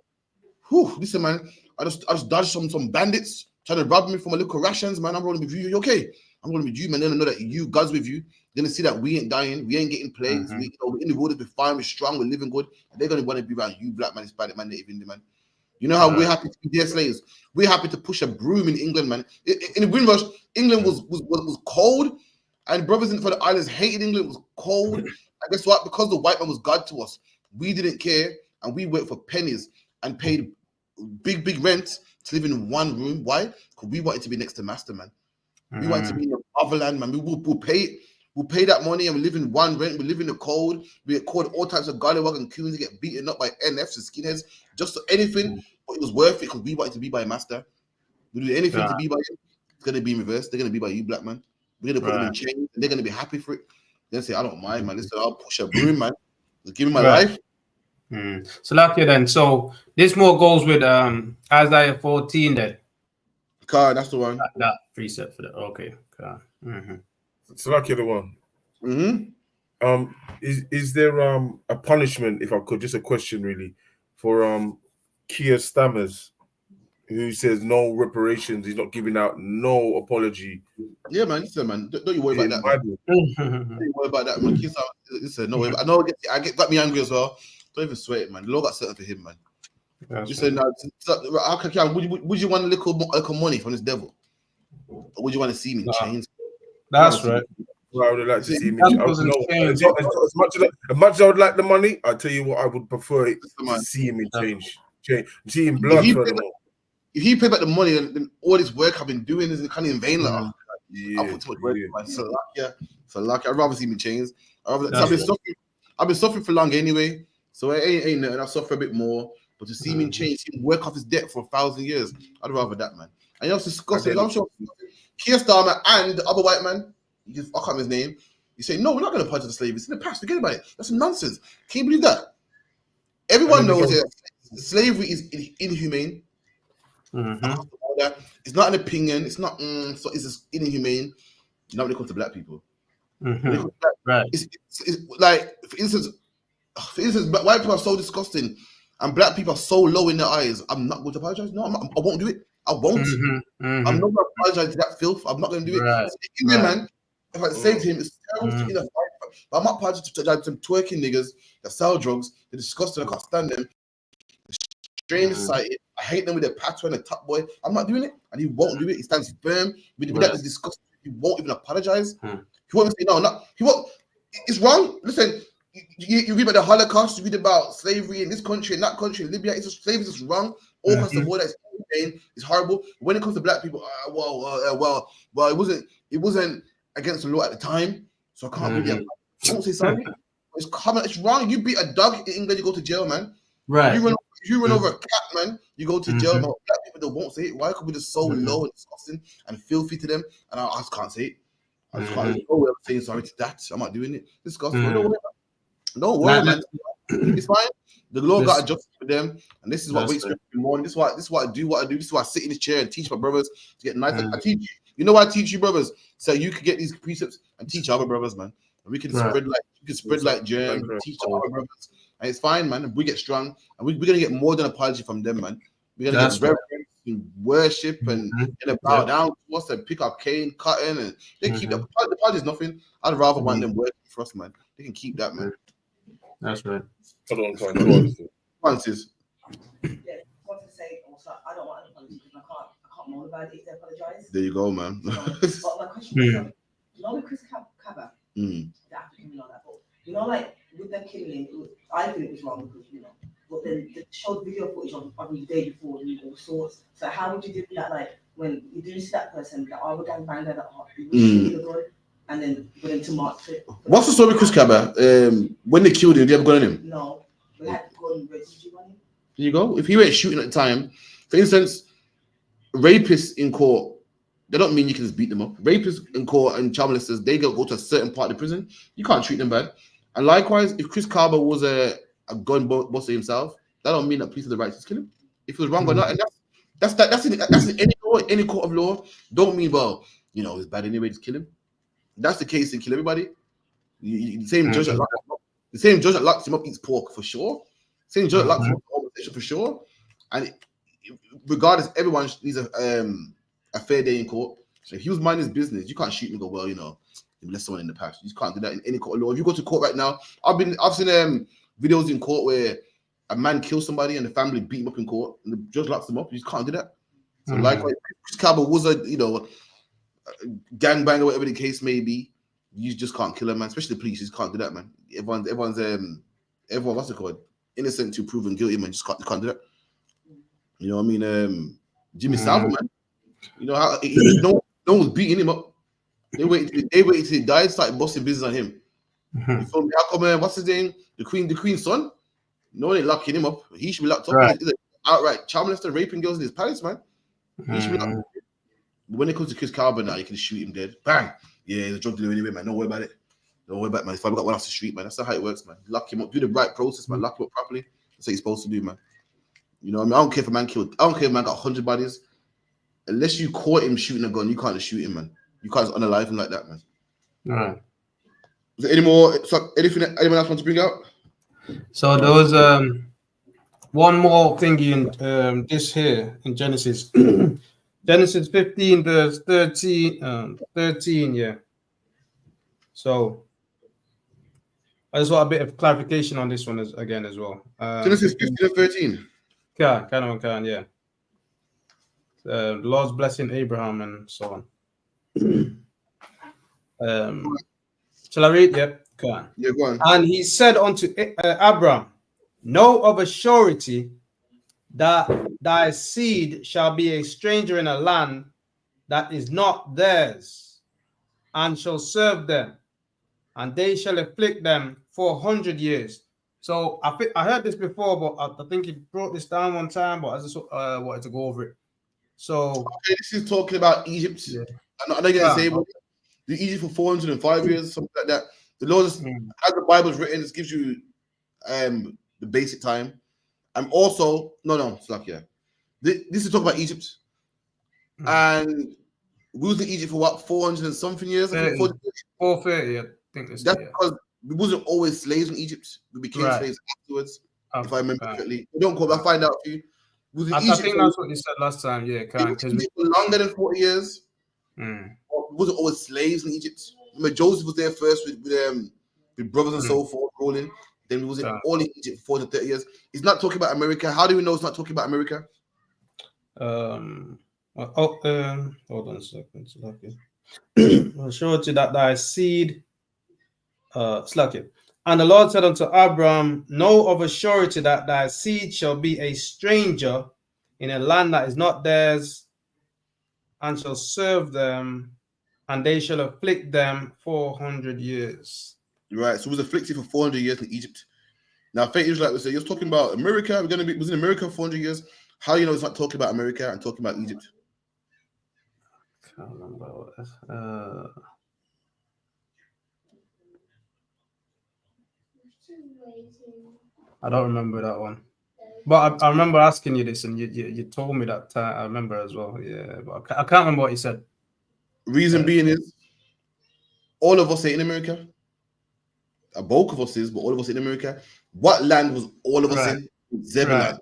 Whew, listen, man. I just dodged some bandits trying to rob me for my little rations, man. I'm rolling with you. You okay? I'm rolling with you, man. Then I know that God's with you. They're gonna see that we ain't dying, we ain't getting plagues, we're in the wilderness, we're fine, we're strong, we're living good. And they're gonna want to be around you, black man, Hispanic man, Native Indian man. You know how we're happy to be their slaves. We're happy to push a broom in England, man. In the Windrush, England was cold, and brothers for the islands hated England. It was cold. And guess what? Because the white man was God to us, we didn't care, and we worked for pennies and paid big rent to live in one room. Why? Because we wanted to be next to master, man. We wanted to be in the motherland, man. We'll pay that money and we live in one rent. We live in the cold. We get called all types of gollywog and coons. Get beaten up by NFs and skinheads. Just anything, but it was worth it because we wanted to be by master. We do anything to be by you. It's gonna be in reverse. They're gonna be by you, black man. We're gonna put them in chains, and they're gonna be happy for it. They'll say, "I don't mind, man. Listen, I'll push a broom, man. Just give me my life." So like then, so this more goes with Isaiah 14 then. Car, that's the one. That precept for that. Okay, car. So like the one. Is there a punishment, if I could, just a question really, for Keir Stammers, who says no reparations, he's not giving out no apology? Yeah, man. Listen, man. Don't you worry about that. Don't you worry about that, man. Listen, no way. I know got me angry as well. Don't even sweat it, man. The law got set up for him, man. You said now, would you want a little money from this devil? Or would you want to see me in chains? That's right. Well, I would like to see me. As much as I would like the money, I'll tell you what, I would prefer it to see him in change. See him blood. If he pay back the money, then all this work I've been doing is kind of in vain. I put too much work in, man. So lucky. I'd rather see me in chains. I've been suffering for long anyway, so it ain't nothing. I'll suffer a bit more. But to see me in chains, see him work off his debt for 1,000 years, I'd rather that, man. And you know, it's disgusting. I'm sure Keir Starmer and the other white man, I can't remember his name, you say, no, we're not going to purge the slavery. It's in the past. Forget about it. That's nonsense. Can you believe that? Everyone knows that slavery is inhumane. It's not an opinion. It's not, so it's just inhumane. Not when it comes to black people. Right. It's like, for instance, white people are so disgusting and black people are so low in their eyes. I'm not going to apologize. No, I won't do it. I won't. I'm not going to apologize to that filth. I'm not going to do it. Man, if I say to him, it's terrible to be the fight. But I'm not apologizing to some twerking niggas that sell drugs. They're disgusting. I can't stand them. Strange society. I hate them with their patois and the top boy. I'm not doing it, and he won't do it. He stands firm. With that is disgusting. He won't even apologize. He won't say no. He won't. It's wrong. Listen, you read about the Holocaust. You read about slavery in this country, in that country, in Libya. It's just slavery is just wrong. All across the world, it's horrible. When it comes to black people, well, it wasn't against the law at the time, so I can't really. I won't say sorry. It's common. It's wrong. You beat a dog in England, you go to jail, man. Right. You run over a cat, man. You go to jail. Man. Black people that won't say it. Why? Because we're just so low and disgusting and filthy to them, and I just can't say it. I just can't. No way of saying sorry to that. I'm not doing it. Disgusting. Don't worry, man. It's fine. The law got adjusted for them, and this is what wakes me up in the morning. This is what I do. This is why I sit in this chair and teach my brothers to get nice. I teach you. You know why I teach you, brothers? So you could get these precepts and teach other brothers, man. And we can spread like germ, teach other brothers, and it's fine, man. We get strong, and we're gonna get more than apology from them, man. We're gonna get reverence and worship and bow down to us and pick up cane, cotton, and they keep that. The apology is nothing. I'd rather want them working for us, man. They can keep that, man. That's right. Hold on. Francis. Yeah, I want to say also, I don't want an apology because I can't moan about it if they apologize. There you go, man. But my question is, you know, with Chris Cabba, the African, that, but you know, like with them killing him, I think it was wrong because but then they showed video footage of the day before and all sorts. So how would you do that? Like when you do see that person, that I would gang banger that the gun. And then put him to march it. What's the story with Chris Cabba? When they killed him, did you have a gun on him? No. We had gun registry on him. There you go. If he went shooting at the time, for instance, rapists in court, they don't mean you can just beat them up. Rapists in court and child molesters, they go to a certain part of the prison. You can't treat them bad. And likewise, if Chris Cabba was a gun buster himself, that don't mean that police have the right to kill him. If it was wrong or not, and that's in any court of law. Don't mean, well, it's bad anyway, just kill him. That's the case and kill everybody. The same judge that locks him up eats pork for sure. Same judge that locks him up for sure. And regardless, everyone needs a fair day in court. So if he was minding his business, you can't shoot him and go, well, to molest someone in the past. You just can't do that in any court of law. If you go to court right now, I've seen videos in court where a man kills somebody and the family beat him up in court and the judge locks them up. You just can't do that. So likewise, Chris Calvert was a gangbang or whatever the case may be. You just can't kill a man, especially the police. You just can't do that, man. Everyone, what's it called? Innocent to proven guilty, man. You can't do that. You know what I mean? Jimmy Savile, man. You know how no one was beating him up. They waited till he died, started busting business on him. You feel me? How come? What's his name? The Queen's son. No one ain't locking him up. He should be locked up. Right. He's outright child molester, raping girls in his palace, man. He should be locked up. When it comes to Chris Calvert now, you can shoot him dead. Bang. Yeah, he's a drug dealer anyway, man. Don't worry about it. Don't worry about it, man. If I've got one off the street, man, that's not how it works, man. Lock him up. Do the right process, man. Lock him up properly. That's what you're supposed to do, man. You know what I mean? I don't care if a man killed. I don't care if a man got 100 bodies. Unless you caught him shooting a gun, you can't shoot him, man. You can't unalive him like that, man. All right. Is there any more? So anything anyone else wants to bring out? So there was one more thing in this here in Genesis. Genesis 15 verse 13, yeah. So I just want a bit of clarification on this one again as well. Genesis 15 and 13. Can, yeah. The Lord's blessing Abraham and so on. Shall I read? Yep, can. Yeah, go on. And he said unto Abram, know of a surety that thy seed shall be a stranger in a land that is not theirs, and shall serve them, and they shall afflict them 400 years. So I heard this before, but I think he brought this down one time, but I just wanted to go over it. So okay, this is talking about Egypt. Yeah. I know you're gonna say the Egypt for 405 years, something like that. The Lord, as the Bible's written, it gives you the basic time. And also, it's like this is talking about Egypt, and we was in Egypt for what 400 and something years. 430, I think that's because we wasn't always slaves in Egypt. We became slaves afterwards, if I remember correctly. Don't call. I'll find out for you. I think that's what you said last time. Yeah, because we were longer than 40 years. We wasn't always slaves in Egypt. Remember, Joseph was there first with brothers and so forth, rolling. Then we was all in Egypt for 30 years. It's not talking about America. How do we know it's not talking about America? Hold on a second. I'll show it to that thy seed. And the Lord said unto Abram, know of a surety that thy seed shall be a stranger in a land that is not theirs, and shall serve them, and they shall afflict them 400 years. Right, so it was afflicted for 400 years in Egypt. Now, Faith Israelite would say, you're talking about America. Was in America for 400 years. How do you know it's not talking about America and talking about Egypt? I can't remember what I don't remember that one. But I remember asking you this, and you told me that time. I remember as well. Yeah, but I can't remember what you said. Reason being is, all of us are in America. A bulk of us is, but all of us in America. What land was all of us in? Zebulun.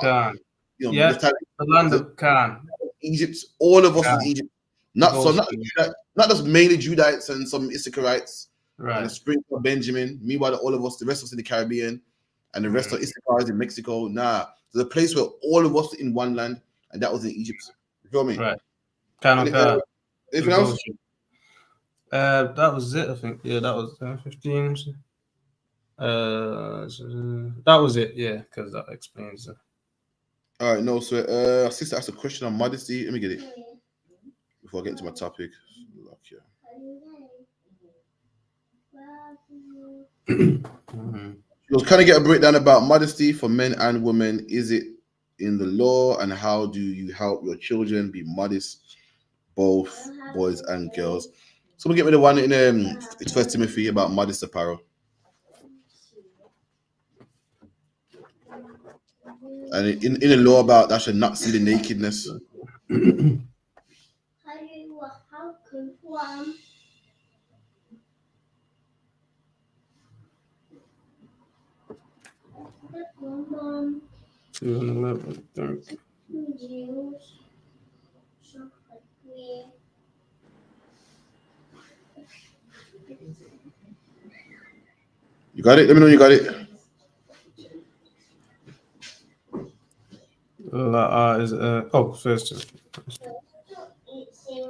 Canaan. The land of Canaan. Egypt. All of us in Egypt. Not just mainly Judites and some Issacharites. Right. And a sprinkle of Benjamin. Meanwhile, all of us, the rest of us in the Caribbean, and the rest of Issachar is in Mexico. Nah, there's a place where all of us in one land, and that was in Egypt. You feel me? Right. Anything else? That was it, I think. Yeah, that was 15. That was it. Yeah, because that explains it. All right, no, so sister asked a question on modesty. Let me get it before I get into my topic. She was trying to get a breakdown about modesty for men and women. Is it in the law, and how do you help your children be modest, both boys and girls? So we'll get rid of one in it's 1 Timothy about modest apparel. And in the law about that should not see the nakedness. You got it? Let me know you got it. Is first.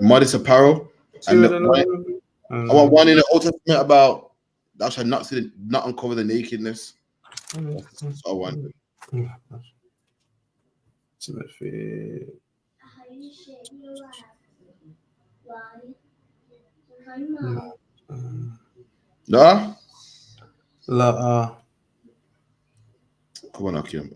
Modest apparel. And I want one in the Old Testament about thou shalt not uncover the nakedness. That's all I want. Timothy. Nah? Come on, Akim.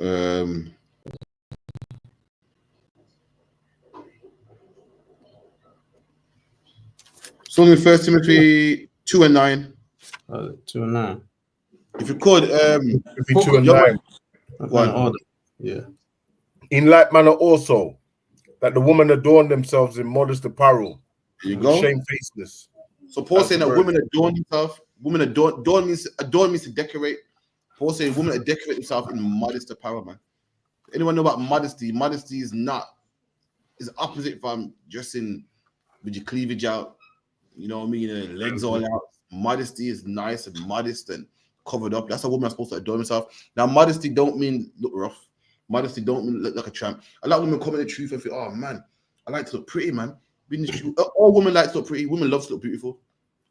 It's only 1 Timothy 2 and 9. 2 and 9. If you could, 2 and 9. Yeah. In like manner also, that the women adorn themselves in modest apparel. There you go. Shamefacedness. So Paul saying that women adorn themselves. Women adorn means to decorate. Paul saying women decorate themselves in modest apparel, man. Anyone know about modesty? Modesty is opposite from dressing with your cleavage out. You know what I mean? And legs all out. Modesty is nice and modest and covered up. That's how women are supposed to adorn themselves. Now, modesty don't mean look rough. Modesty don't mean look like a tramp. A lot of women come in the truth and think, oh man, I like to look pretty, man. All women like to look pretty. Women love to look beautiful.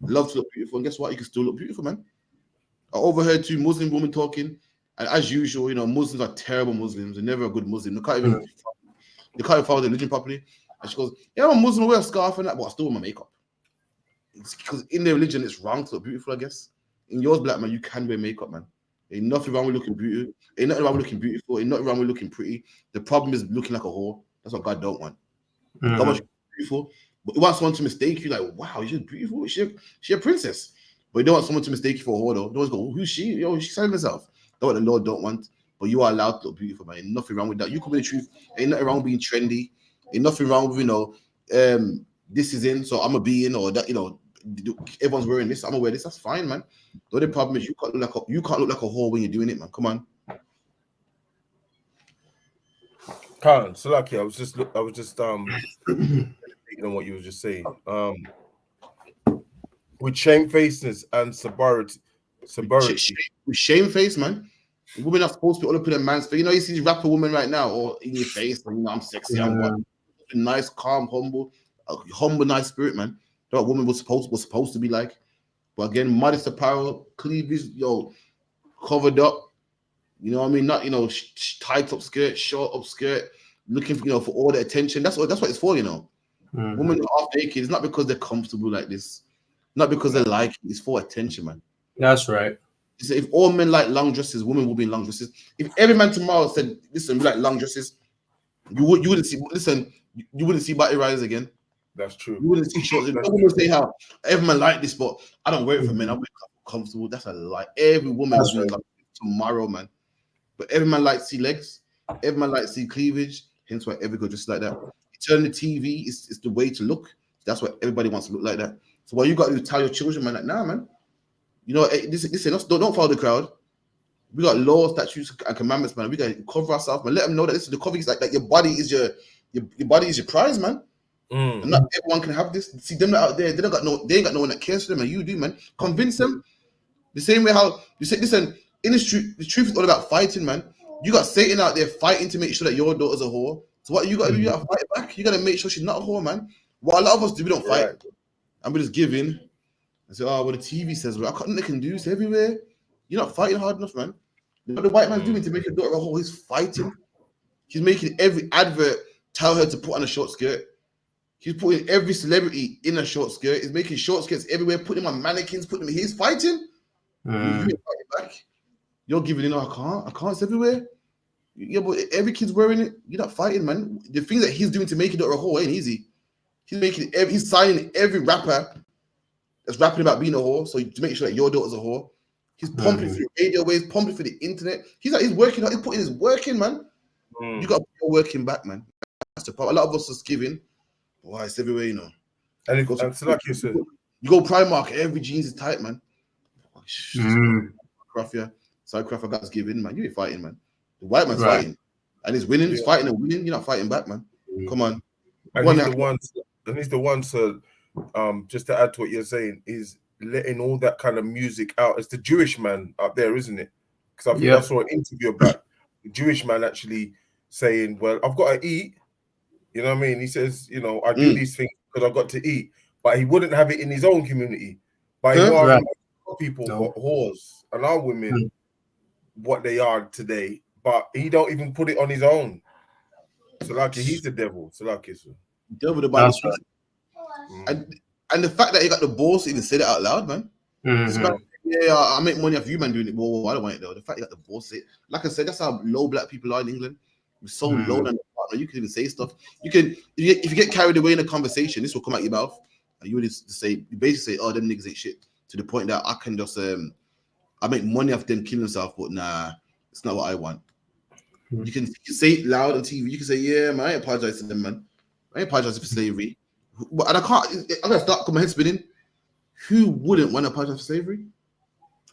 Love to look beautiful. And guess what? You can still look beautiful, man. I overheard 2 Muslim women talking, and as usual, you know, Muslims are terrible Muslims. They're never a good Muslim. They can't even follow the religion properly. And she goes, yeah, I'm a Muslim, I wear a scarf and that, but I still wear my makeup. It's because in their religion, it's wrong to look beautiful, I guess. In yours, black man, you can wear makeup, man. Ain't nothing wrong with looking beautiful. Ain't nothing wrong with looking beautiful. Ain't nothing wrong with looking pretty. The problem is looking like a whore. That's what God don't want. God wants you beautiful, but he wants someone to mistake you, like, wow, she's beautiful. She a princess. But you don't want someone to mistake you for a whore, though. Don't go, who's she? Yo, she's selling herself. That's what the Lord don't want. But you are allowed to look beautiful, man. Ain't nothing wrong with that. You could be the truth. Ain't nothing wrong with being trendy. Ain't nothing wrong with, you know, this is in, so I'm gonna be in, or that, you know, everyone's wearing this. I'm gonna wear this. That's fine, man. The only problem is you can't look like a whore when you're doing it, man. Come on. Karen, so lucky. I was just thinking on what you were just saying. With shamefacedness and sobriety. With shamefaced, man. Women are supposed to be all up in a man's face. You know, you see these rapper women right now, or in your face, you know, I'm sexy, I'm what? Nice, calm, humble, nice spirit, man. That's what women was supposed to be like. But again, modest apparel, cleavage, yo, covered up. You know what I mean? Not, you know, tight up skirt, short up skirt, looking for, you know, for all the attention. That's what it's for, you know. Women are half naked. It's not because they're comfortable like this. Not because they like it. It's for attention, man. That's right. So if all men like long dresses, women will be in long dresses. If every man tomorrow said, listen, we like long dresses, you wouldn't see body riders again. That's true. You wouldn't see shorts. No woman say how every man like this, but I don't wear it for men. I wear it comfortable. That's a lie. Every woman will wear tomorrow, man. But every man likes to see legs. Every man likes to see cleavage. Hence why every girl just like that. You turn the TV, it's the way to look. That's why everybody wants to look like that. So what you got to do is tell your children, man, like, nah, man. You know, don't follow the crowd. We got laws, statutes, and commandments, man. We got to cover ourselves, man. Let them know that this is the cover is like that. Your body is your body is your prize, man. And not everyone can have this. See them out there, they ain't got no one that cares for them, and you do, man. Convince them. The same way how you say, listen, in the truth is all about fighting, man. You got Satan out there fighting to make sure that your daughter's a whore. So what you got to do? You got to fight back. You got to make sure she's not a whore, man. What a lot of us do, we don't fight, and we just give in and say, oh, well, the TV says, well, I can't. They can do this everywhere. You're not fighting hard enough, man. What the white man's doing to make your daughter a whore, he's fighting. He's making every advert tell her to put on a short skirt. He's putting every celebrity in a short skirt. He's making short skirts everywhere, putting them on mannequins, he's fighting. You ain't fighting back. You're giving in, I can't, it's everywhere. Yeah, but every kid's wearing it. You're not fighting, man. The things that he's doing to make your daughter a whore ain't easy. He's signing every rapper that's rapping about being a whore, so to make sure that your daughter's a whore. He's pumping through radio waves, pumping through the internet. He's working, he's putting his work in, man. You got to put your work in back, man. That's the problem. A lot of us are giving. Why it's everywhere, you know. And like you said, you go Primark, every jeans is tight, man. Craft, sorry, Craft got us giving, man. You ain't fighting, man. The white man's fighting, and he's winning. He's fighting and winning. You're not fighting back, man. Come on. And he's the ones. To just to add to what you're saying, is letting all that kind of music out. It's the Jewish man up there, isn't it? Because I think Yeah. I saw an interview about the Jewish man actually saying, well, I've got to eat. You know what I mean? He says, you know, I do these things because I've got to eat. But he wouldn't have it in his own community. But he Right. was people what whores and our women what they are today. But he don't even put it on his own. So like he's the devil. So like it's devil the Bible That's speaks. And the fact that he got the balls to even say that out loud, man. This man, yeah, I make money off you, man, doing it. Well, I don't want it though. The fact you got the balls to say it. Like I said, that's how low black people are in England. We're so low than you can even say stuff. You can if you get carried away in a conversation, this will come out your mouth, and you would say, you basically say, "Oh, them niggas ain't shit." To the point that I can just I make money off them killing themselves, but nah, it's not what I want. You can say it loud on TV. You can say, "Yeah, man, I ain't apologize to them, man. I ain't apologizing for slavery." And I can't. I'm gonna start my head spinning. Who wouldn't want to apologize for slavery?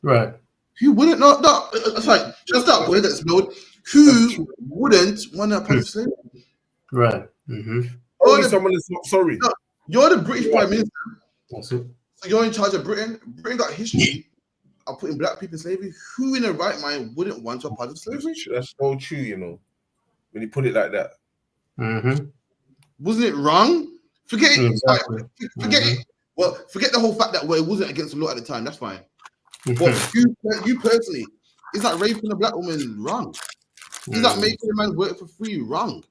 Right. Who wouldn't? No. That's right. Just start putting that explode. Who wouldn't want to apologize for slavery? Right. Only someone is not sorry. No, you're the British Prime Minister. That's it. So you're in charge of Britain. Britain got history of putting black people in slavery. Who in their right mind wouldn't want to apologize for slavery? That's so true, you know, when you put it like that. Wasn't it wrong? Forget it. Exactly. Forget it. Well, forget the whole fact that it wasn't against the law at the time. That's fine. But you personally, is that raping a black woman wrong? Is that making a man work for free wrong?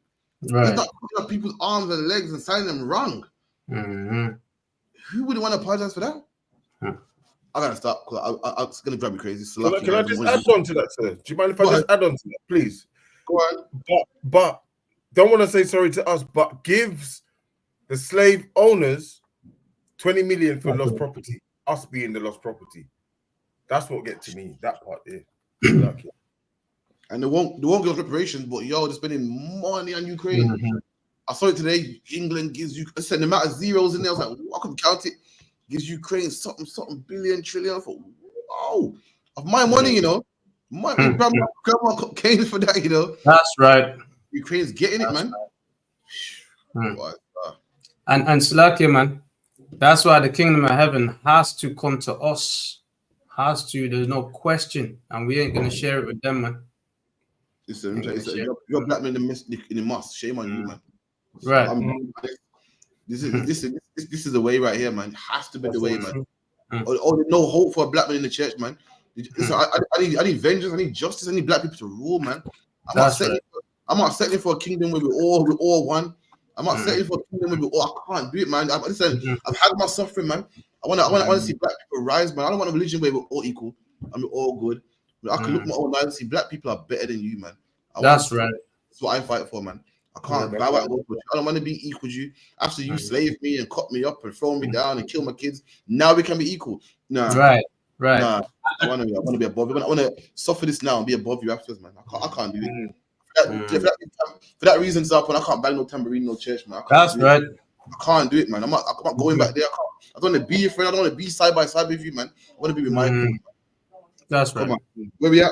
Right. Is that putting up people's arms and legs and signing them wrong? Who wouldn't want to apologize for that? I gotta stop because it's gonna drive me crazy. So Can I just add on to that, sir? Do you mind if I just add on to that, please? Go on. But don't want to say sorry to us, but gives the slave owners 20 million for lost property. Us being the lost property. That's what gets to me. That part there. And they won't give reparations, but yo, they're spending money on Ukraine. I saw it today. England gives you a certain amount of zeros in there. I was like, I couldn't count it. Gives Ukraine something billion trillion. I thought, wow, of my money, you know. My grandma got cane for that, you know. That's right. Ukraine's getting it, man. And Slacky, man, that's why the kingdom of heaven has to come to us. Has to, there's no question. And we ain't gonna share it with them, man. Listen, you're black man in the mosque. Shame on you, man. Right. This is the way right here, man. It has to be the way, man. There's no hope for a black man in the church, man. Listen, I need vengeance. I need justice. I need black people to rule, man. I'm not settling for a kingdom where we're all one. I'm not settling for a kingdom where we're all. I can't do it, man. Listen, I've had my suffering, man. I want to see black people rise, man. I don't want a religion where we're all equal and we're all good. I can look my own life and see black people are better than you, man. That's right. That's what I fight for, man. I can't bow out. I don't want to be equal to you. After you slave me and cut me up and throw me down and kill my kids, now we can be equal. Nah. Right. Nah. I want to be above you. I want to suffer this now and be above you afterwards, man. I can't do it. For that reason, I can't bang no tambourine, no church, man. That's right. I can't do it, man. I'm not going back there. I don't want to be your friend. I don't want to be side by side with you, man. I want to be with my friend. That's right. Where we at?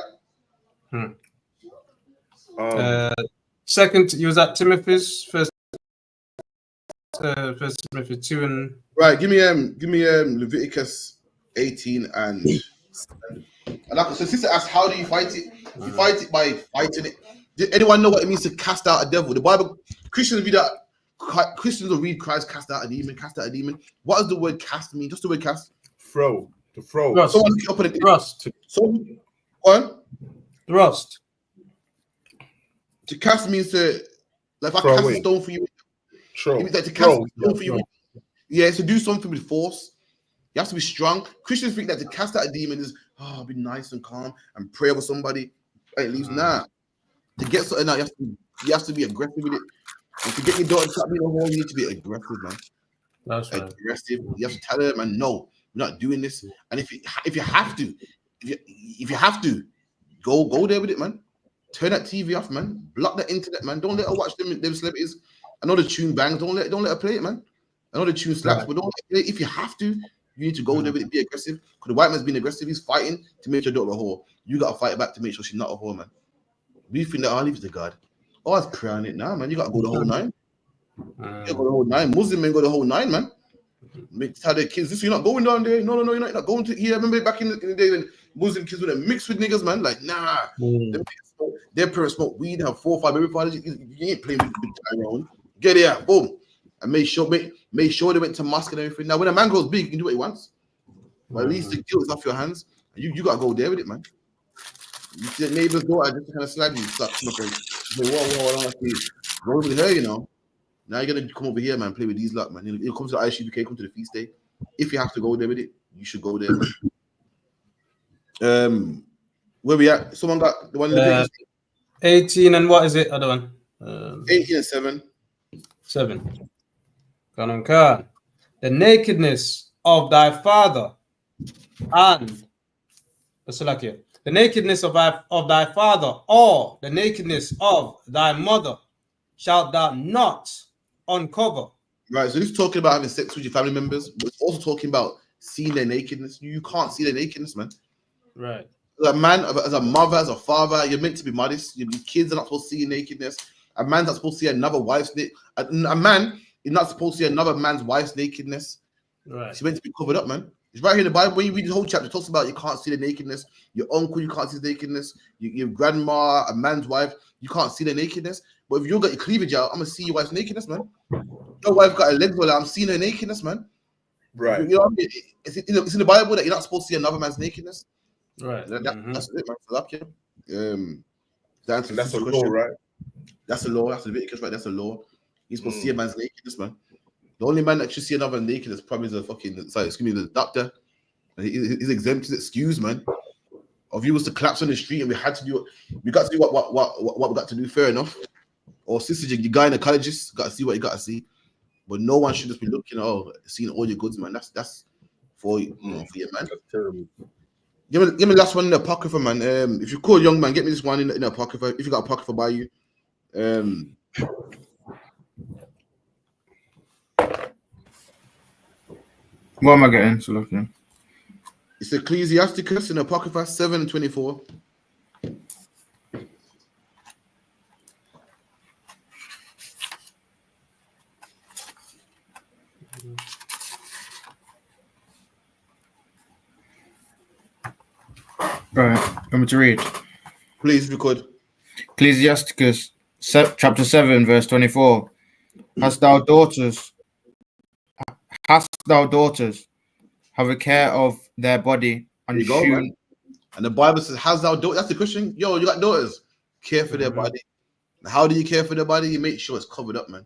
Second, you was at Timothy's first Timothy 2 and right. Give me Leviticus 18 and like so sister asked, how do you fight it? You fight it by fighting it. Did anyone know what it means to cast out a devil? The Bible, Christians will read Christ cast out a demon. What does the word cast mean? Just the word cast. To throw. Someone look up on it. Thrust. Thrust. To cast means to, like, if I cast a stone for you. It means like to cast a stone for you. Yeah, it's to do something with force. You have to be strong. Christians think that to cast out a demon is, be nice and calm and pray over somebody. At least nah. To get something out, you have to be aggressive with it. And to get your daughter to stop being a whore, you need to be aggressive, man. That's right. Aggressive. You have to tell her, man, no, we're not doing this. And if you have to, go there with it, man. Turn that TV off, man. Block the internet, man. Don't let her watch them celebrities. I know the tune bangs. Don't let her play it, man. I know the tune slaps, but don't let her play it. If you have to, you need to go there with it. Be aggressive. Because the white man's being aggressive. He's fighting to make your daughter a whore. You got to fight back to make sure she's not a whore, man. We think that I'll leave it to God. Oh, that's pray on it now, man. You got to go the whole nine. You got to go the whole nine. Muslim men go the whole nine, man. Tell their kids, this you're not going down there. No, you're not going to here. Remember back in the day when Muslim kids would have mixed with niggas, man. Like, nah. Their parents smoke weed, have 4 or 5 baby fathers. You ain't playing with big Tyrone. Get it out, boom. And make sure they went to mosque and everything. Now, when a man grows big, he can do what he wants. But at least the guilt is off your hands. You gotta go there with it, man. You see the neighbor's daughter just kind of slag you, start smoking. Whoa, go over here, you know. Now you're gonna come over here, man, play with these lot, man. You'll come to the ISUPK, come to the feast day. If you have to go there with it, you should go there, man. Where we at? Someone got the one in the biggest 18 and what is it? Other one? 18 and 7. 7. Khan. The nakedness of thy father and the nakedness of thy father or the nakedness of thy mother shalt thou not uncover. Right, so this is talking about having sex with your family members, but it's also talking about seeing their nakedness. You can't see their nakedness, man. Right. As a man, as a mother, as a father, you're meant to be modest. Your kids are not supposed to see your nakedness. A man's not supposed to see another wife's a man is not supposed to see another man's wife's nakedness. Right. She's meant to be covered up, man. It's right here in the Bible. When you read the whole chapter, it talks about you can't see the nakedness. Your uncle, you can't see the nakedness. Your grandma, a man's wife, you can't see the nakedness. But if you got your cleavage out, I'm gonna see your wife's nakedness, man. Your wife got her legs all out, I'm seeing her nakedness, man. Right. You know what I mean? It's in the Bible that you're not supposed to see another man's nakedness. Right. That's it, man. So that's a law, right? That's a law. That's Leviticus, right? That's a law. You're supposed to see a man's nakedness, man. The only man that should see another nakedness probably is the doctor. He's exempted excuse, man. If you was to collapse on the street and we got to do what we got to do, fair enough. Or sister, you guy in the colleges got to see what you got to see. But no one should just be looking, seeing all your goods, man. That's for you, for your man. That's terrible. Give me the last one in the Apocrypha, man. If you could, young man, get me this one in the Apocrypha. If you got Apocrypha by you. What am I getting to look in? It's Ecclesiasticus in Apocrypha 7:24. Right, I'm to read. Please, if you could. Ecclesiasticus chapter 7, verse 24. Hast thou daughters? Have a care of their body and And the Bible says, "How's thou daughter?" That's the question. Yo, you got daughters. Care for their body. How do you care for their body? You make sure it's covered up, man.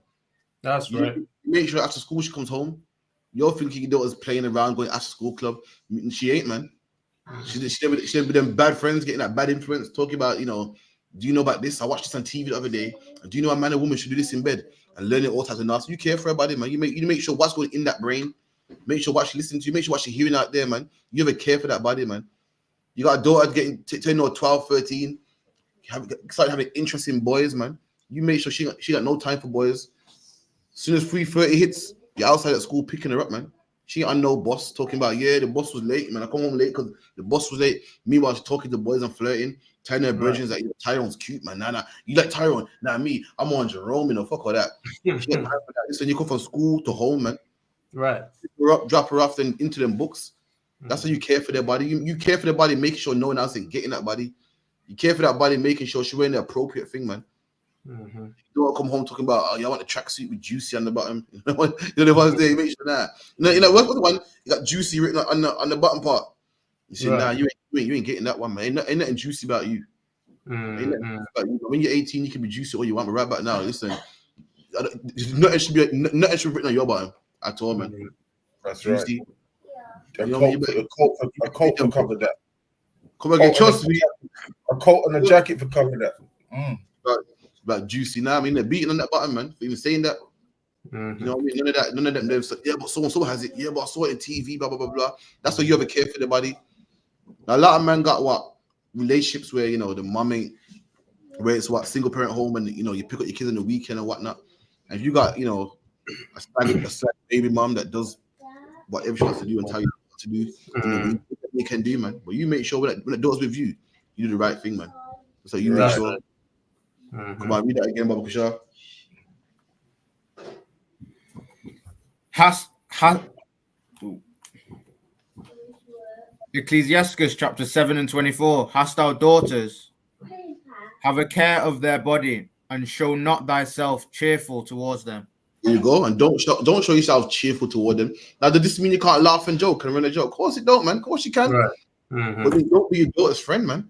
That's right. You make sure after school she comes home. You're thinking your daughter's playing around, going after school club. She ain't, man. She with them bad friends, getting that bad influence, talking about, do you know about this? I watched this on TV the other day. Do you know a man and woman should do this in bed and learning all types of nasty? You care for her body, man. You make sure what's going in that brain. Make sure what she listening to. Make sure what she's hearing out there, man. You ever care for that body, man? You got a daughter getting 12, 13. Start having interest in boys, man. You make sure she got no time for boys. As soon as 3:30 hits, you're outside at school picking her up, man. She ain't on no boss talking about, the boss was late, man. I come home late because the boss was late. Meanwhile, she's talking to boys and flirting, telling her virgins that Tyrone's cute, man. Nah, you like Tyrone? Nah, me. I'm on Jerome, fuck all that. She ain't time for that. Listen, you come from school to home, man. Right. Drop her off then into them books. That's how you care for their body. You care for their body, making sure no one else is getting that body. You care for that body, making sure she's wearing the appropriate thing, man. You don't want to come home talking about, I want a tracksuit with juicy on the bottom. The ones there, you make sure that. What's the one? You got juicy written on the bottom part. You say, nah, you ain't getting that one, man. Ain't nothing juicy about you. Ain't nothing juicy about you. When you're 18, you can be juicy all you want, but right back now, listen, nothing should be written on your bottom at all, man. That's juicy. Right. A coat for cover that. Come again, trust me. A coat and a jacket for cover that. About juicy. Now, I mean, they're beating on that button, man. For even saying that. You know what I mean? None of them. They're like, yeah, but so has it. Yeah, but I saw it in TV. Blah blah blah blah. That's why you ever care for the body. Now, a lot of men got relationships where the mum ain't, where it's single parent home and you pick up your kids on the weekend and whatnot. And if you got a standard baby mom that does whatever she wants to do and tell you what to do, you can do, man. But you make sure when the door's with you, you do the right thing, man. So you make sure. Come on, read that again, Baba Kushar. Ecclesiastes chapter 7 and 24. Hast thou daughters? Have a care of their body, and show not thyself cheerful towards them. There you go. And don't show yourself cheerful toward them. Now, does this mean you can't laugh and joke and run a joke? Of course it don't, man. Of course you can. Right. But then don't be your daughter's friend, man.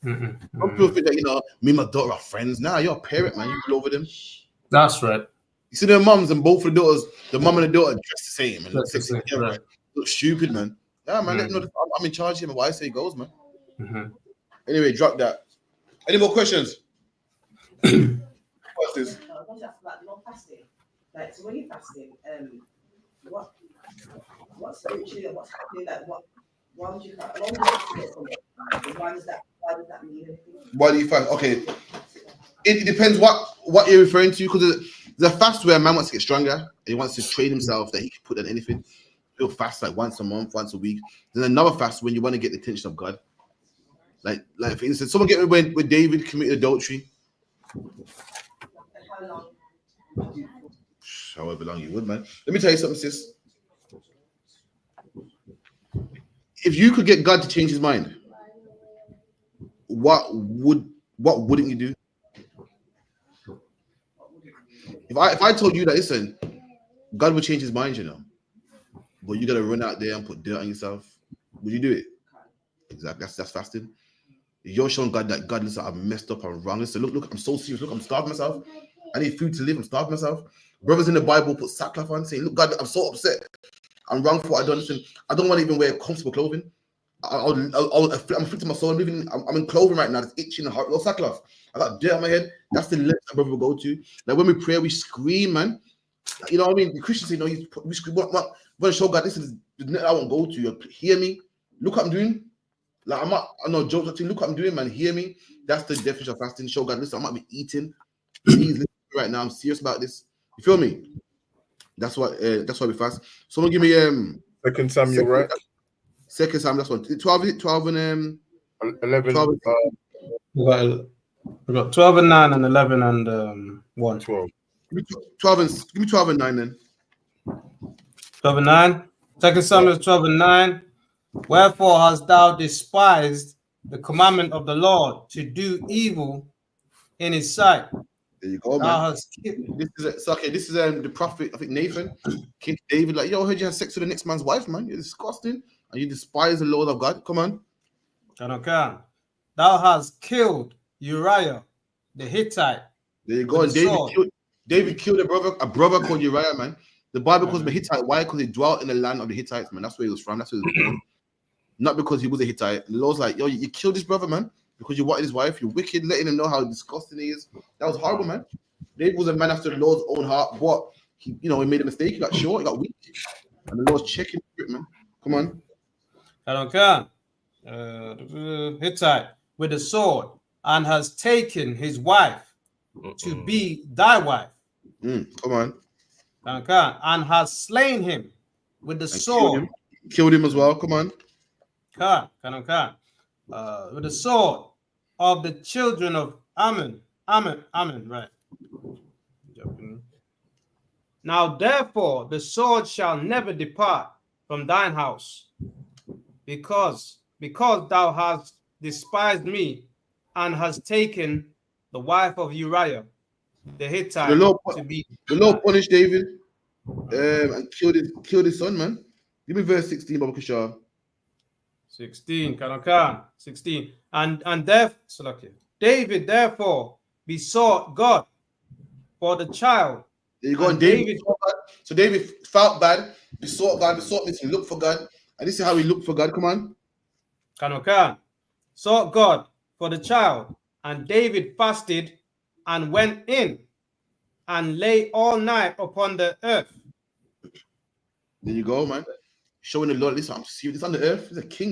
Some people think that, me and my daughter are friends. Nah, you're a parent, man. You roll over them. That's right. You see their mums and both of the daughters, the mum and the daughter dress the same and look That's the sexy same, together. right. Look stupid, man. Yeah, man. Let them know I'm in charge here, man. Why I say goes, man. Anyway, drop that. Any more questions? What's this? I want to ask about fasting. Like, so when you're fasting, what's spiritually or what's happening? Like, why would you fast? Why does that mean anything? Why do you fast? Okay, it depends what you're referring to, because there's a fast where a man wants to get stronger and he wants to train himself that he can put on anything. He'll fast like once a month, once a week. Then another fast when you want to get the attention of God. Like for instance, someone get me when David committed adultery. How long? However long you would, man. Let me tell you something, sis. If you could get God to change his mind, what wouldn't you do? If I told you that, listen, God would change his mind, but you gotta run out there and put dirt on yourself, would you do it? Exactly. That's fasting. You're showing God that, God, listen, I'm messed up, I'm wrong. Listen, look, I'm so serious. Look, I'm starving myself. I need food to live. I'm starving myself. Brothers in the Bible put sackcloth on, saying, look, God, I'm so upset. I'm wrong for what I done. Listen, I don't want to even wear comfortable clothing. I'm afflicting my soul. I'm in clothing right now. It's itching and hard. No sackcloth. I got dirt on my head. That's the length that brother will go to. Like when we pray, we scream, man. You know what I mean? The Christians say, no, we scream. What? Want to show God, this is the net I won't go to. You hear me? Look what I'm doing. Like I'm not joking. Look what I'm doing, man. Hear me? That's the definition of fasting. Show God, listen, I might be eating. Please listen to me right now. I'm serious about this. You feel me? That's why we fast. Someone give me 2 Samuel, right? 2 Samuel. That's one. 12 and 11. 12. We got 12 and 9 and 11 and 1. 12. Give me 12 and 9 then. 12 and 9. 2 Samuel 12 and 9. Wherefore hast thou despised the commandment of the Lord to do evil in his sight? There you go, man. This is the prophet, I think Nathan, King David, like, yo, I heard you had sex with the next man's wife, man. You're disgusting. And you despise the Lord of God. Come on. Thou hast killed Uriah the Hittite. There you go. And David killed a brother called Uriah, man. The Bible calls him a Hittite. Why? Because he dwelt in the land of the Hittites, man. That's where he was from. That's where he was born. Not because he was a Hittite. The Lord's like, yo, you killed this brother, man, because you wanted his wife. You're wicked, letting him know how disgusting he is. That was horrible, man. David was a man after the Lord's own heart, but he made a mistake. He got short, he got weak. And the Lord's checking it, man. Come on. Hittite with a sword, and has taken his wife to be thy wife. Come on. And has slain him with the sword. Killed him as well. Come on. With the sword of the children of Ammon, right. Now therefore the sword shall never depart from thine house, because thou hast despised me and hast taken the wife of Uriah the Hittite the Lord punished David and killed his son, man. Give me verse 16, Baba Kishar. 16, 16. And David therefore besought God for the child. There you go. And David so David felt bad, besought God, besought me to look for God. And this is how he looked for God. Come on. Sought God for the child. And David fasted and went in and lay all night upon the earth. There you go, man. Showing the Lord, listen, I'm serious. It's on the earth. He's a king,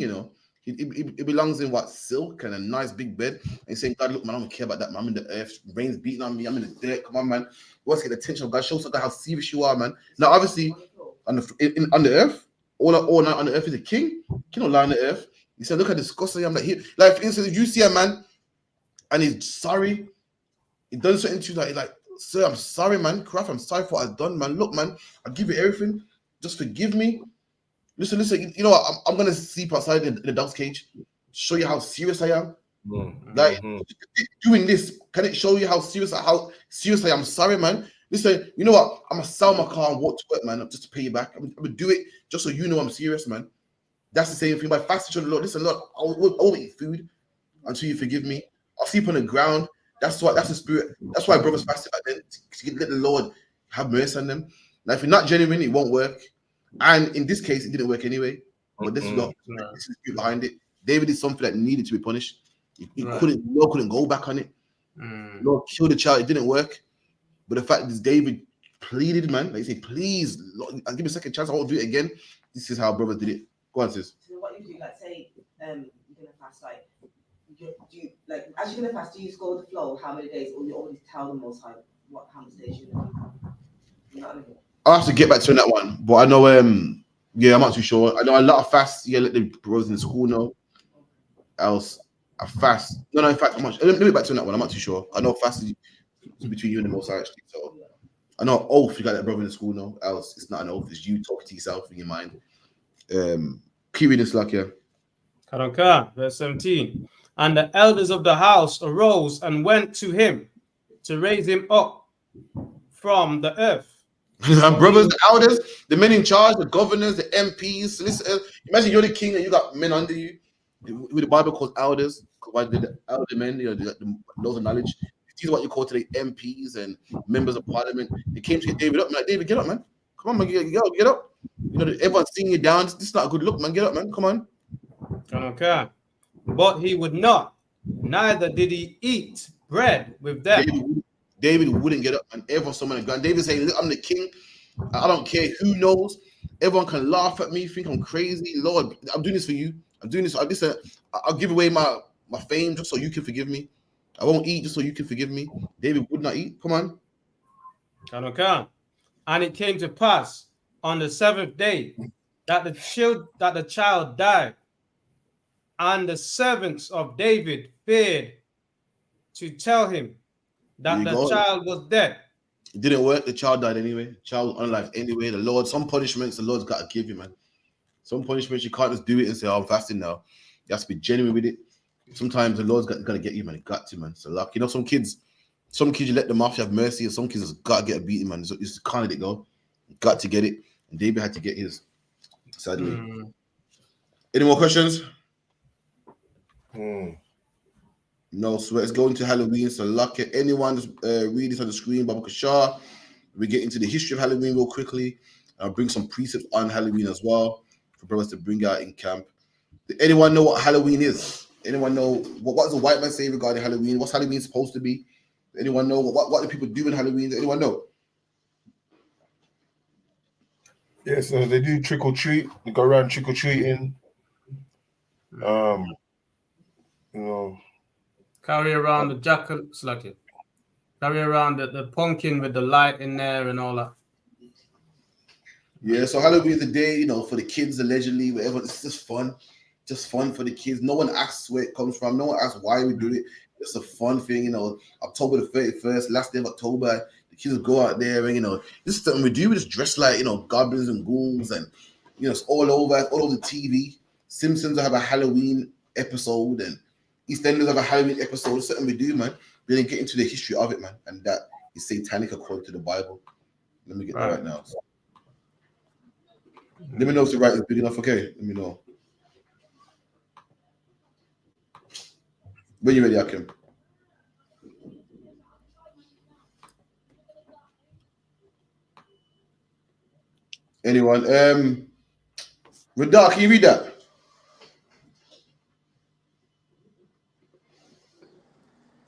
He belongs in silk and a nice big bed. And he's saying, God, look, man, I don't care about that, man. I'm in the earth. Rain's beating on me. I'm in the dirt. Come on, man. You want to get the attention of God. Show God how serious you are, man. Now, obviously, on the earth, all night on the earth is a king. King don't lie on the earth. He said, look how disgusting I am. Like, for instance, if you see a man and he's sorry, he done something to you, like, sir, I'm sorry, man. Craft, I'm sorry for what I've done, man. Look, man, I'll give you everything. Just forgive me. Listen. You know what? I'm gonna sleep outside in the dog's cage. Show you how serious I am. Like doing this, can it show you how serious I am? I'm sorry, man. Listen, you know what? I'm gonna sell my car and walk to work, man, just to pay you back. I'm gonna do it just so you know I'm serious, man. That's the same thing. By fasting to the Lord, listen, Lord, I will eat food until you forgive me. I'll sleep on the ground. That's the spirit. That's why brothers fasted back then, to let the Lord have mercy on them. Now, if you're not genuine, it won't work. And in this case, it didn't work anyway. But this is the spirit behind it. David did something that needed to be punished. Lord couldn't go back on it. Lord killed the child. It didn't work. But the fact is, David pleaded, man. Like he said, please, Lord, I'll give me a second chance. I won't do it again. This is how brothers did it. Go on, sis. So what you do, like say, you're gonna fast, like, as you're gonna fast, do you just go with the flow? How many days, or you always tell the Most High how many days you're gonna do? You know what I mean? I'll have to get back to that one, but I know, I'm not too sure. I know a lot of fasts. Yeah, let the brothers in school know. Else, I fast. No, in fact, how much? Let me get back to that one. I'm not too sure. I know fast is between you and the Most High, actually. So I know oath. You got that brother in the school know. Else, it's not an oath. It's you talking to yourself in your mind. Keep reading this, like, yeah. Verse 17. And the elders of the house arose and went to him to raise him up from the earth. And brothers, the elders, the men in charge, the governors, the MPs, solicitors. Imagine you're the king and you got men under you. With the Bible calls elders, the elder men, the laws of knowledge. These are what you call today MPs and members of parliament. They came to get David up, like, David, get up, man. Come on, man, get up. Everyone's seeing you down. This is not a good look, man. Get up, man. Come on. Okay. But he would not, neither did he eat bread with them. David wouldn't get up, and everyone saw him on the ground. David saying, look, I'm the king. I don't care who knows. Everyone can laugh at me, think I'm crazy. Lord, I'm doing this for you. I'm doing this. I'll give away my fame just so you can forgive me. I won't eat just so you can forgive me. David would not eat. Come on. Okay. And it came to pass on the 7th day that the child died, and the servants of David feared to tell him that the child was dead. It didn't work. The child died anyway. The child was unalive anyway. The Lord, some punishments the Lord's got to give you, man. Some punishments you can't just do it and say, oh, I'm fasting now. You have to be genuine with it. Sometimes the Lord's got to get you, man. It got to, man. So, like, some kids you let them off, you have mercy, and some kids has got to get a beating, man. So it's kind of it, go. Got to get it. And David had to get his, sadly. Any more questions? No, so let's go into Halloween. So, luck at anyone read this on the screen, Baba Kashar. We get into the history of Halloween real quickly. I'll bring some precepts on Halloween as well for brothers to bring out in camp. Does anyone know what Halloween is? Anyone know what does the white man say regarding Halloween? What's Halloween supposed to be? Anyone know what do people do in Halloween? Does anyone know? Yeah, so they do trick or treat. They go around trick or treating. Carry around the jacket, carry around the pumpkin with the light in there and all that. Yeah, so Halloween is the day, for the kids, allegedly, whatever. It's just fun for the kids. No one asks where it comes from. No one asks why we do it. It's a fun thing, October the 31st, last day of October, the kids will go out there and, this is something we do. We just dress like, goblins and ghouls and, it's all over the TV. Simpsons will have a Halloween episode and EastEnders have a Halloween episode. It's something we do, man. We didn't get into the history of it, man. And that is satanic according to the Bible. Let me get that right now. Let me know if the right is big enough. Okay, let me know. When you ready, Akim? Anyone? Radar, can you read that?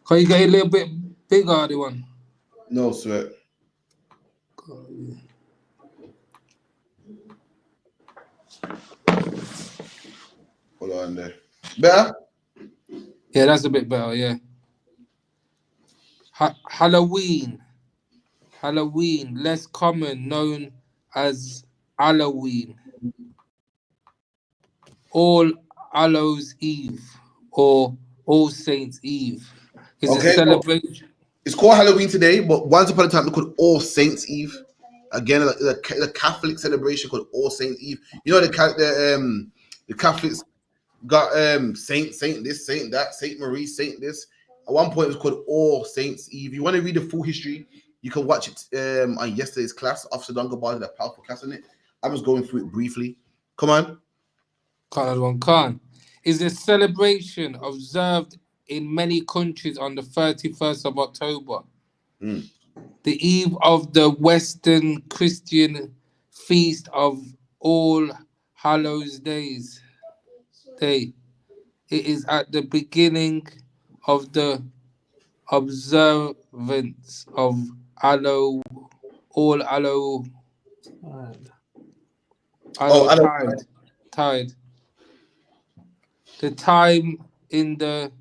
Can you get a little bit bigger, the one? No, sweat. Hold on there. Better? Yeah, that's a bit better, yeah. Halloween, less common, known as Halloween. All Hallows Eve or All Saints Eve is a celebration. It's called Halloween today, but once upon a time, they called All Saints Eve. again, like the Catholic celebration called All Saints Eve. You know the Catholics got Saint this, Saint that, Saint Marie, Saint this. At one point, it was called All Saints Eve. You want to read the full history? You can watch it on yesterday's class. Officer Dungabar did a powerful class on it. I was going through it briefly. Come on. Khan. Is a celebration observed in many countries on the 31st of October, the eve of the Western Christian feast of All Hallows Day. It is at the beginning of the observance of All Tide. The time in the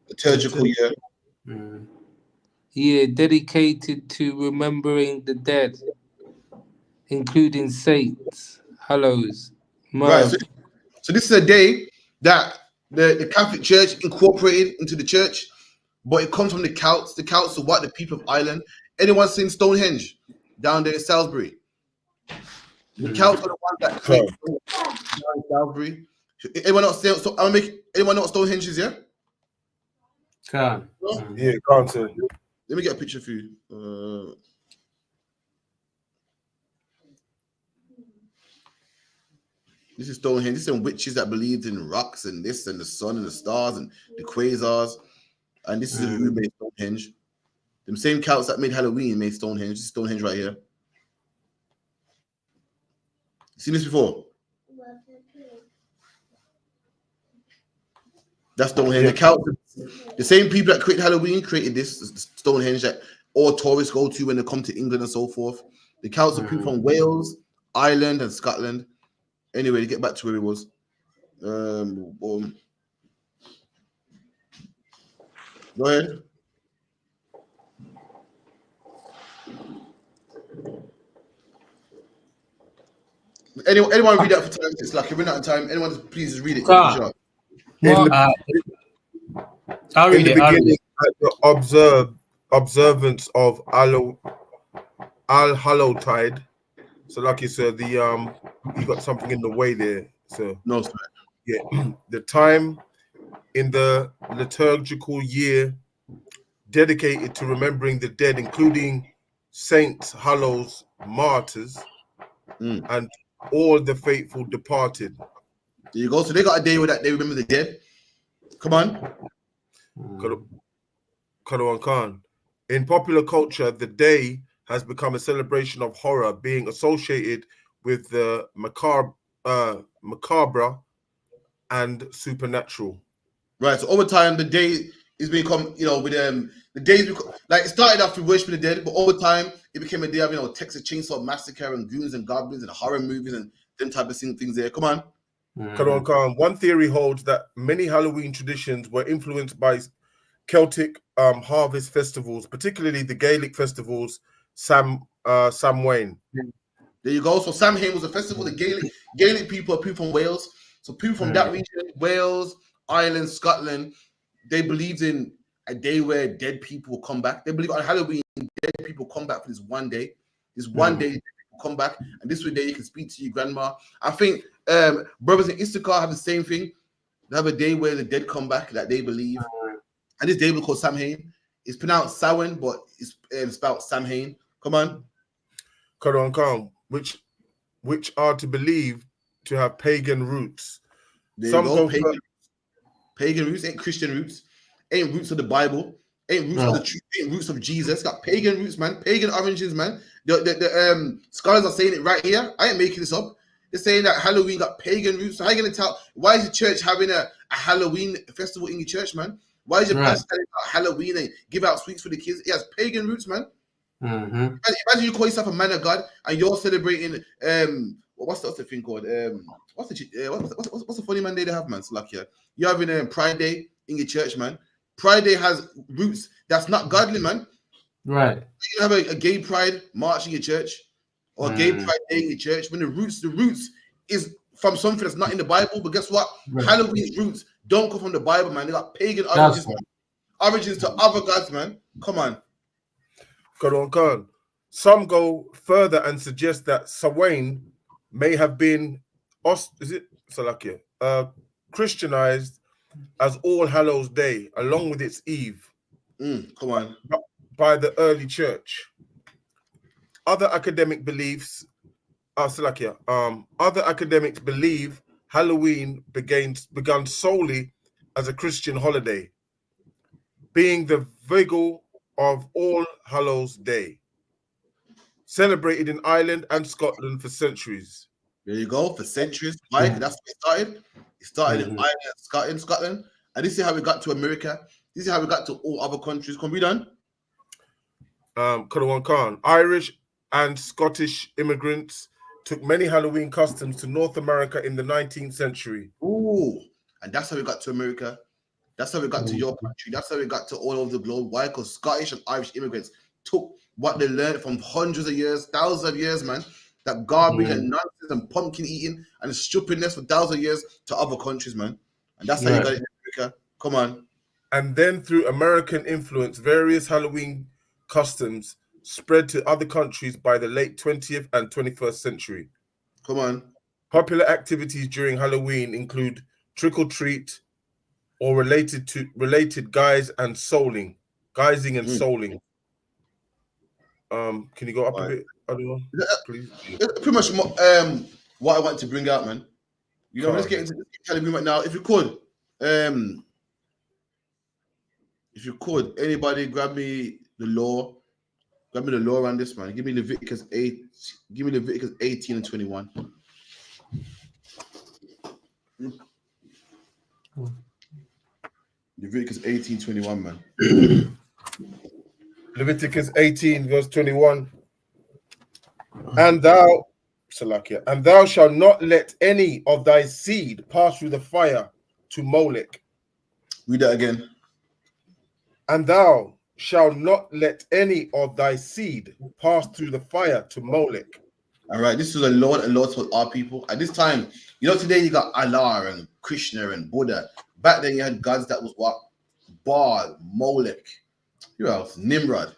liturgical year dedicated to remembering the dead, including saints, hallows, right. So this is a day that the Catholic Church incorporated into the church, but it comes from the Celts. The Celts are what? The people of Ireland. Anyone seen Stonehenge down there in Salisbury? The Celts are the ones that created down in Salisbury. Anyone else? So I'll make anyone know what Stonehenge is? Yeah. Can't. Yeah, can't say. Let me get a picture for you. This is Stonehenge. This is some witches that believed in rocks and this and the sun and the stars and the quasars. And this is who made Stonehenge. Them same Celts that made Halloween made Stonehenge. This is Stonehenge right here. Seen this before? That's Stonehenge. The Celts, the same people that created Halloween created this Stonehenge that all tourists go to when they come to England and so forth. The Celts are people from Wales, Ireland, and Scotland. Anyway, to get back to where it was. Go ahead. Anyone read that for time? It's like you're running out of time. Anyone, please just read it. I'll read it. Beginning, the observance of All Hallowtide. So, like you said, you got something in the way there. So no, sir. Yeah, the time in the liturgical year dedicated to remembering the dead, including saints, hallows, martyrs, and all the faithful departed. There you go. So they got a day where that they remember the dead. Come on. Khan. In popular culture, the day has become a celebration of horror, being associated with the macabre and supernatural. Right. So over time, the day is become, with the days like it started off with worshiping the dead, but over time it became a day of Texas Chainsaw Massacre and goons and goblins and horror movies and them type of things there. Come on. Khan. One theory holds that many Halloween traditions were influenced by Celtic harvest festivals, particularly the Gaelic festivals, Samhain. There you go. So Samhain was a festival. The Gaelic people are people from Wales. So people from that region, Wales, Ireland, Scotland, they believed in a day where dead people will come back. They believe on Halloween, dead people come back for this one day. This one day, dead people come back, and this way you can speak to your grandma. I think brothers in ISUPK have the same thing. They have a day where the dead come back that they believe. And this day we call Samhain. It's pronounced Samhain, but it's spelled Samhain. Come on. Khan, which are to believe to have pagan roots. Some go pagan roots, ain't Christian roots, ain't roots of the Bible, ain't roots of the truth, ain't roots of Jesus. It's got pagan roots, man. Pagan origins, man. The scholars are saying it right here. I ain't making this up. They're saying that Halloween got pagan roots. So how are you gonna tell? Why is the church having a Halloween festival in your church, man? Why is your pastor telling about Halloween and give out sweets for the kids? It has pagan roots, man. Imagine you call yourself a man of God and you're celebrating what's the thing called? What's the funny man day they have, man? So like, you're having Pride Day in your church, man. Pride Day has roots that's not godly, man. Right. You can have a gay pride march in your church or a gay pride day in your church when the roots is from something that's not in the Bible. But guess what? Halloween's roots don't come from the Bible, man. They got pagan That's origins, origins to other gods, man. Come on. Khan. Some go further and suggest that Samhain may have been Christianized as All Hallows Day, along with its Eve. Come on. By the early church. Other academic beliefs, other academics believe Halloween began solely as a Christian holiday, being the vigil of All Hallows Day, celebrated in Ireland and Scotland for centuries. There you go, for centuries. Why? That's where it started. It started in Ireland and Scotland. And this is how we got to America. This is how we got to all other countries. Can we done? Khan. Irish and Scottish immigrants took many Halloween customs to North America in the 19th century. Ooh, and that's how we got to America. That's how we got to your country. That's how we got to all over the globe. Why? Because Scottish and Irish immigrants took what they learned from hundreds of years, thousands of years, man. That garbage and nonsense and pumpkin eating and stupidness for thousands of years to other countries, man. And that's how you got it in America. Come on. And then through American influence, various Halloween customs spread to other countries by the late 20th and 21st century. Come on. Popular activities during Halloween include trick-or-treat or related guising and souling. Can you go up a bit? I don't know, please. That's pretty much what I want to bring out, man. You know, let's get into Halloween right now. If you could, anybody grab me the law. Grab me the law on this, man. Give me Leviticus 8. Give me Leviticus 18 and 21. Leviticus 18, 21, man. Leviticus 18, verse 21. And thou shalt not let any of thy seed pass through the fire to Molech. Read that again. And thou shalt not let any of thy seed pass through the fire to Molech. All right, this is a Lord for our people. At this time, you know, today you got Allah and Krishna and Buddha. Back then you had gods that was what? Baal, Molech, who else? Nimrod.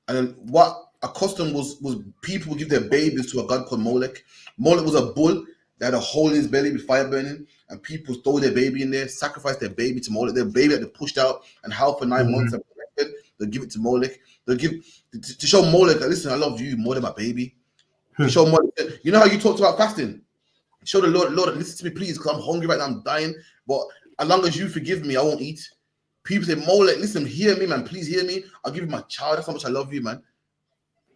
And then what a custom was people would give their babies to a god called Molech. Molech was a bull that had a hole in his belly with fire burning, and people throw their baby in there, sacrifice their baby to Molech. Their baby that they pushed out and held for 9 months. They'll give it to Molech. They'll give to show Molech that, listen, I love you more than my baby. To show Molech, you know how you talked about fasting? Show the Lord, listen to me, please, because I'm hungry right now, I'm dying. But as long as you forgive me, I won't eat. People say, Molech, listen, hear me, man. Please hear me. I'll give you my child. That's how much I love you, man.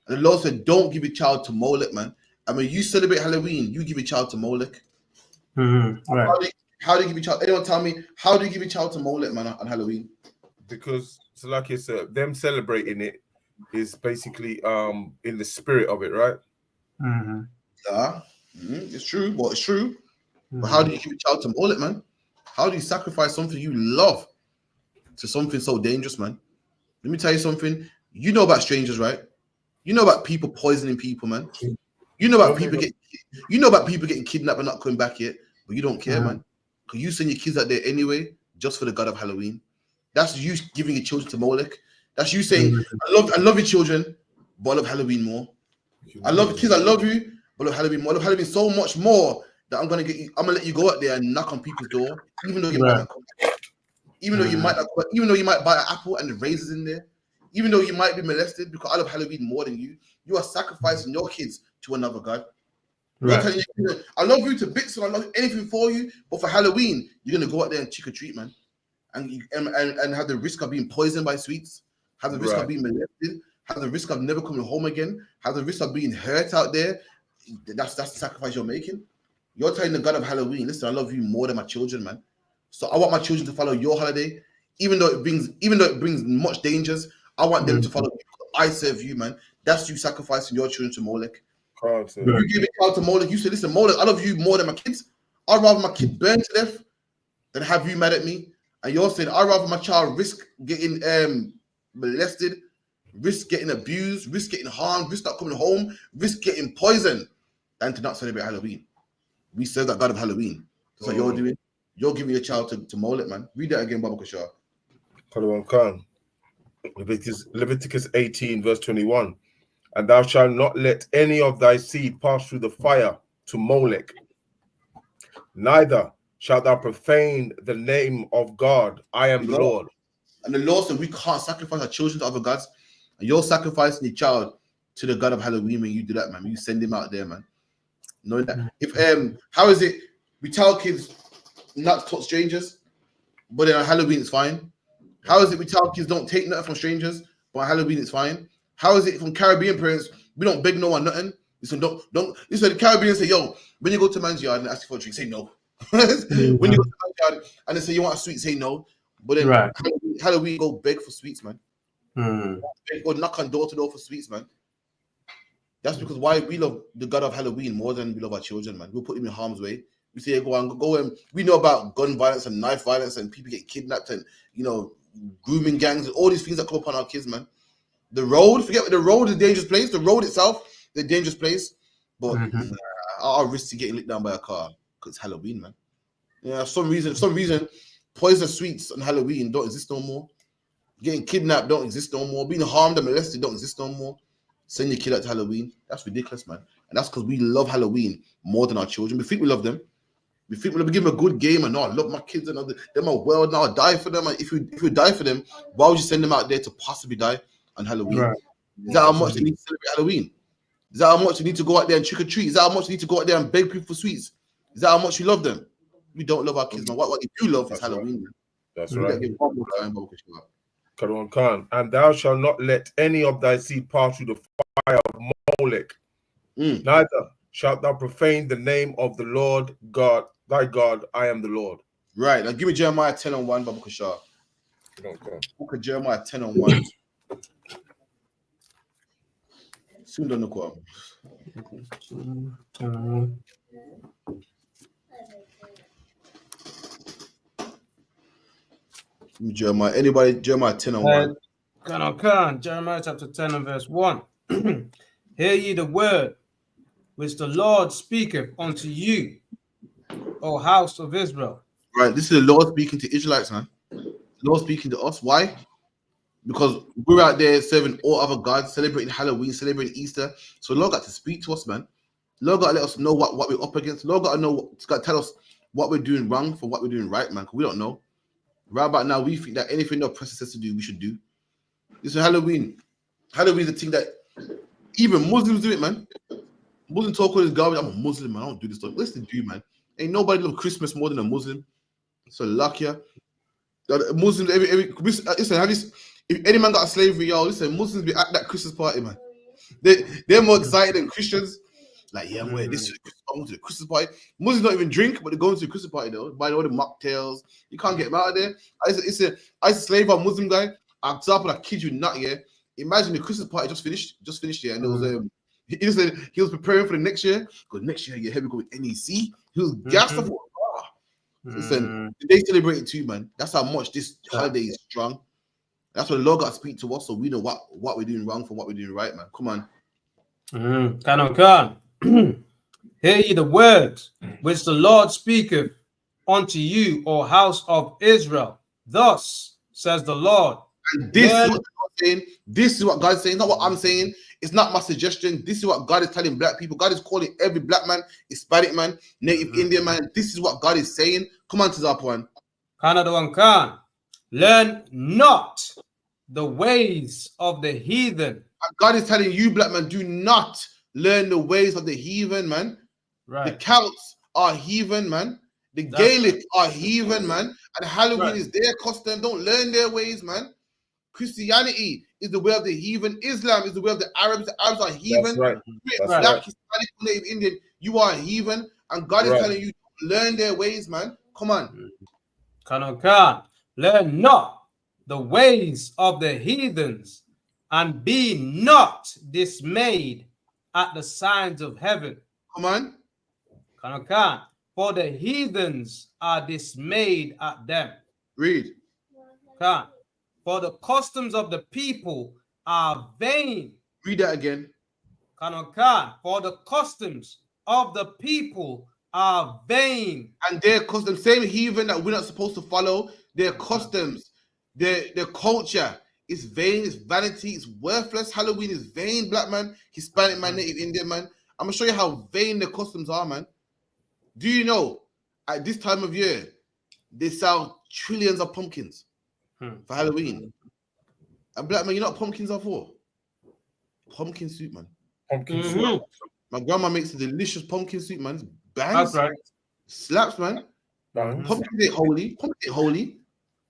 And the Lord said, don't give your child to Molech, man. And when you celebrate Halloween, you give your child to Molech. Right. How do you give your child? Anyone tell me, how do you give your child to Molech, man, on Halloween? Because, so like you said, them celebrating it is basically in the spirit of it, right? Yeah, it's true. Well, it's true. But how do you give your child to Molech, man? How do you sacrifice something you love to something so dangerous, man? Let me tell you something. You know about strangers, right? You know about people poisoning people, man. You know about people getting kidnapped and not coming back yet, but you don't care, man. Because you send your kids out there anyway, just for the god of Halloween. That's you giving your children to Molech. That's you saying, I love your children, but I love Halloween more. I love kids, I love you, but I love Halloween more. I love Halloween so much more that I'm gonna let you go out there and knock on people's door, even though you might not come back. Even though you might buy an apple and the raisins in there, even though you might be molested, because I love Halloween more than you. You are sacrificing your kids to another god. Right. Telling you, I love you to bits and I love anything for you, but for Halloween, you're gonna go out there and trick or treat, man, and have the risk of being poisoned by sweets, have the risk of being molested, have the risk of never coming home again, have the risk of being hurt out there. That's the sacrifice you're making. You're telling the god of Halloween, listen, I love you more than my children, man. So I want my children to follow your holiday, even though it brings much dangers. I want them to follow you. I serve you, man. That's you sacrificing your children to Molech. You give a child to Molech. You say, listen, Molech, I love you more than my kids. I'd rather my kid burn to death than have you mad at me. And you're saying, I'd rather my child risk getting molested, risk getting abused, risk getting harmed, risk not coming home, risk getting poisoned, than to not celebrate Halloween. We serve that god of Halloween. That's what you're doing. you're giving your child to Molech, man. Read that again, Baba Kushar. Kalawan Khan. Leviticus 18, verse 21. And thou shalt not let any of thy seed pass through the fire to Molech. Neither shalt thou profane the name of God. I am the Lord. And the Lord said we can't sacrifice our children to other gods. And you're sacrificing your child to the God of Halloween when you do that, man. You send him out there, man. Knowing that. If how is it we tell kids not to touch strangers, but then on Halloween it's fine? How is it we tell kids don't take nothing from strangers, but on Halloween it's fine? How is it from Caribbean parents we don't beg no one nothing? Listen, don't. Listen, the Caribbeans say, yo, when you go to man's yard and ask for a drink, say no. When you go to man's yard and they say you want a sweet, say no. But then Halloween go beg for sweets, man. Go knock on door to door for sweets, man. That's because why we love the God of Halloween more than we love our children, man. We'll put him in harm's way. We say go and we know about gun violence and knife violence and people get kidnapped and grooming gangs and all these things that come upon our kids, man. The road, the road is a dangerous place. The road itself, the dangerous place. But our risk to getting lit down by a car because it's Halloween, man. Yeah, for some reason, poisonous sweets on Halloween don't exist no more. Getting kidnapped don't exist no more. Being harmed and molested don't exist no more. Send your kid out to Halloween. That's ridiculous, man. And that's because we love Halloween more than our children. We think we love them. We think we'll give them a good game and no, I love my kids and they're my world now. I die for them. And if you die for them, why would you send them out there to possibly die on Halloween? Right. Is that how much they need to celebrate Halloween? Is that how much they need to go out there and trick or treat? Is that how much they need to go out there and beg people for sweets? Is that how much we love them? We don't love our kids, man. What we do love is Halloween. That's right. Karan Khan. And thou shalt not let any of thy seed pass through the fire of Molech. Neither shalt thou profane the name of the Lord God, thy God. I am the Lord. Right. Now give me Jeremiah 10:1, Baba Kushar. Book of Jeremiah 10:1. Soon done the quote. Jeremiah, anybody? Jeremiah 10:1. Jeremiah chapter 10 and verse 1. Hear ye the word which the Lord speaketh unto you, O house of Israel. Right, this is the Lord speaking to Israelites, man. The Lord speaking to us. Why? Because we're out there serving all other gods, celebrating Halloween, celebrating Easter. So the Lord got to speak to us, man. The Lord got to let us know what we're up against. The Lord got to know, got to tell us what we're doing wrong from what we're doing right, man. Because we don't know. Right about now, we think that anything the oppressor says to do, we should do. This is Halloween. Halloween is the thing that even Muslims do it, man. Muslim talk with this garbage. I'm a Muslim, man. I don't do this stuff. Listen to you, man. Ain't nobody love Christmas more than a Muslim. So lucky. Muslims, listen, if any man got a slavery, yo, listen, Muslims be at that Christmas party, man. They're more excited than Christians. Like, yeah, I'm going to the Christmas party. Muslims don't even drink, but they're going to the Christmas party, though. Buy all the mocktails. You can't get them out of there. I used to slave a Muslim guy. I'm example, I kid you not, yeah. Imagine the Christmas party just finished, yeah, and it was he was preparing for the next year. Because next year, yeah, here we go with NEC. He was gassed up. Listen, they celebrate it too, man. That's how much this holiday is strong. That's what the Lord got to speak to us, so we know what we're doing wrong from what we're doing right, man. Come on. Can. Hear ye the words which the Lord speaketh unto you, O house of Israel. Thus says the Lord. And this is what God's saying. This is what God's saying. Not what I'm saying. It's not my suggestion. This is what God is telling black people. God is calling every black man, Hispanic man, Native Indian man. This is what God is saying. Come on to that one. Can. Learn not the ways of the heathen. And God is telling you, black man, do not learn the ways of the heathen, man. Right. The Celts are heathen, man. The Gaelic are heathen, man. And Halloween is their custom. Don't learn their ways, man. Christianity is the way of the heathen. Islam is the way of the Arabs. The Arabs are heathen. That's Black, Hispanic, Native Indian. You are heathen. And God is telling you to learn their ways, man. Come on. Can. Learn not the ways of the heathens, and be not dismayed at the signs of heaven. Come on. Can. For the heathens are dismayed at them. Read. Can. For the customs of the people are vain. Read that again. Can. For the customs of the people are vain. And their custom, same heathen that we're not supposed to follow, their customs, their culture is vain, it's vanity, it's worthless. Halloween is vain, black man, Hispanic man, Native Indian man. I'm gonna show you how vain the customs are, man. Do you know at this time of year they sell trillions of pumpkins for Halloween? And black man, you know what pumpkins are for? Pumpkin soup, man. Pumpkin soup. My grandma makes a delicious pumpkin soup, man. It's bangs. That's right. Slaps, man. Pumpkin ain't holy. Pumpkin ain't holy.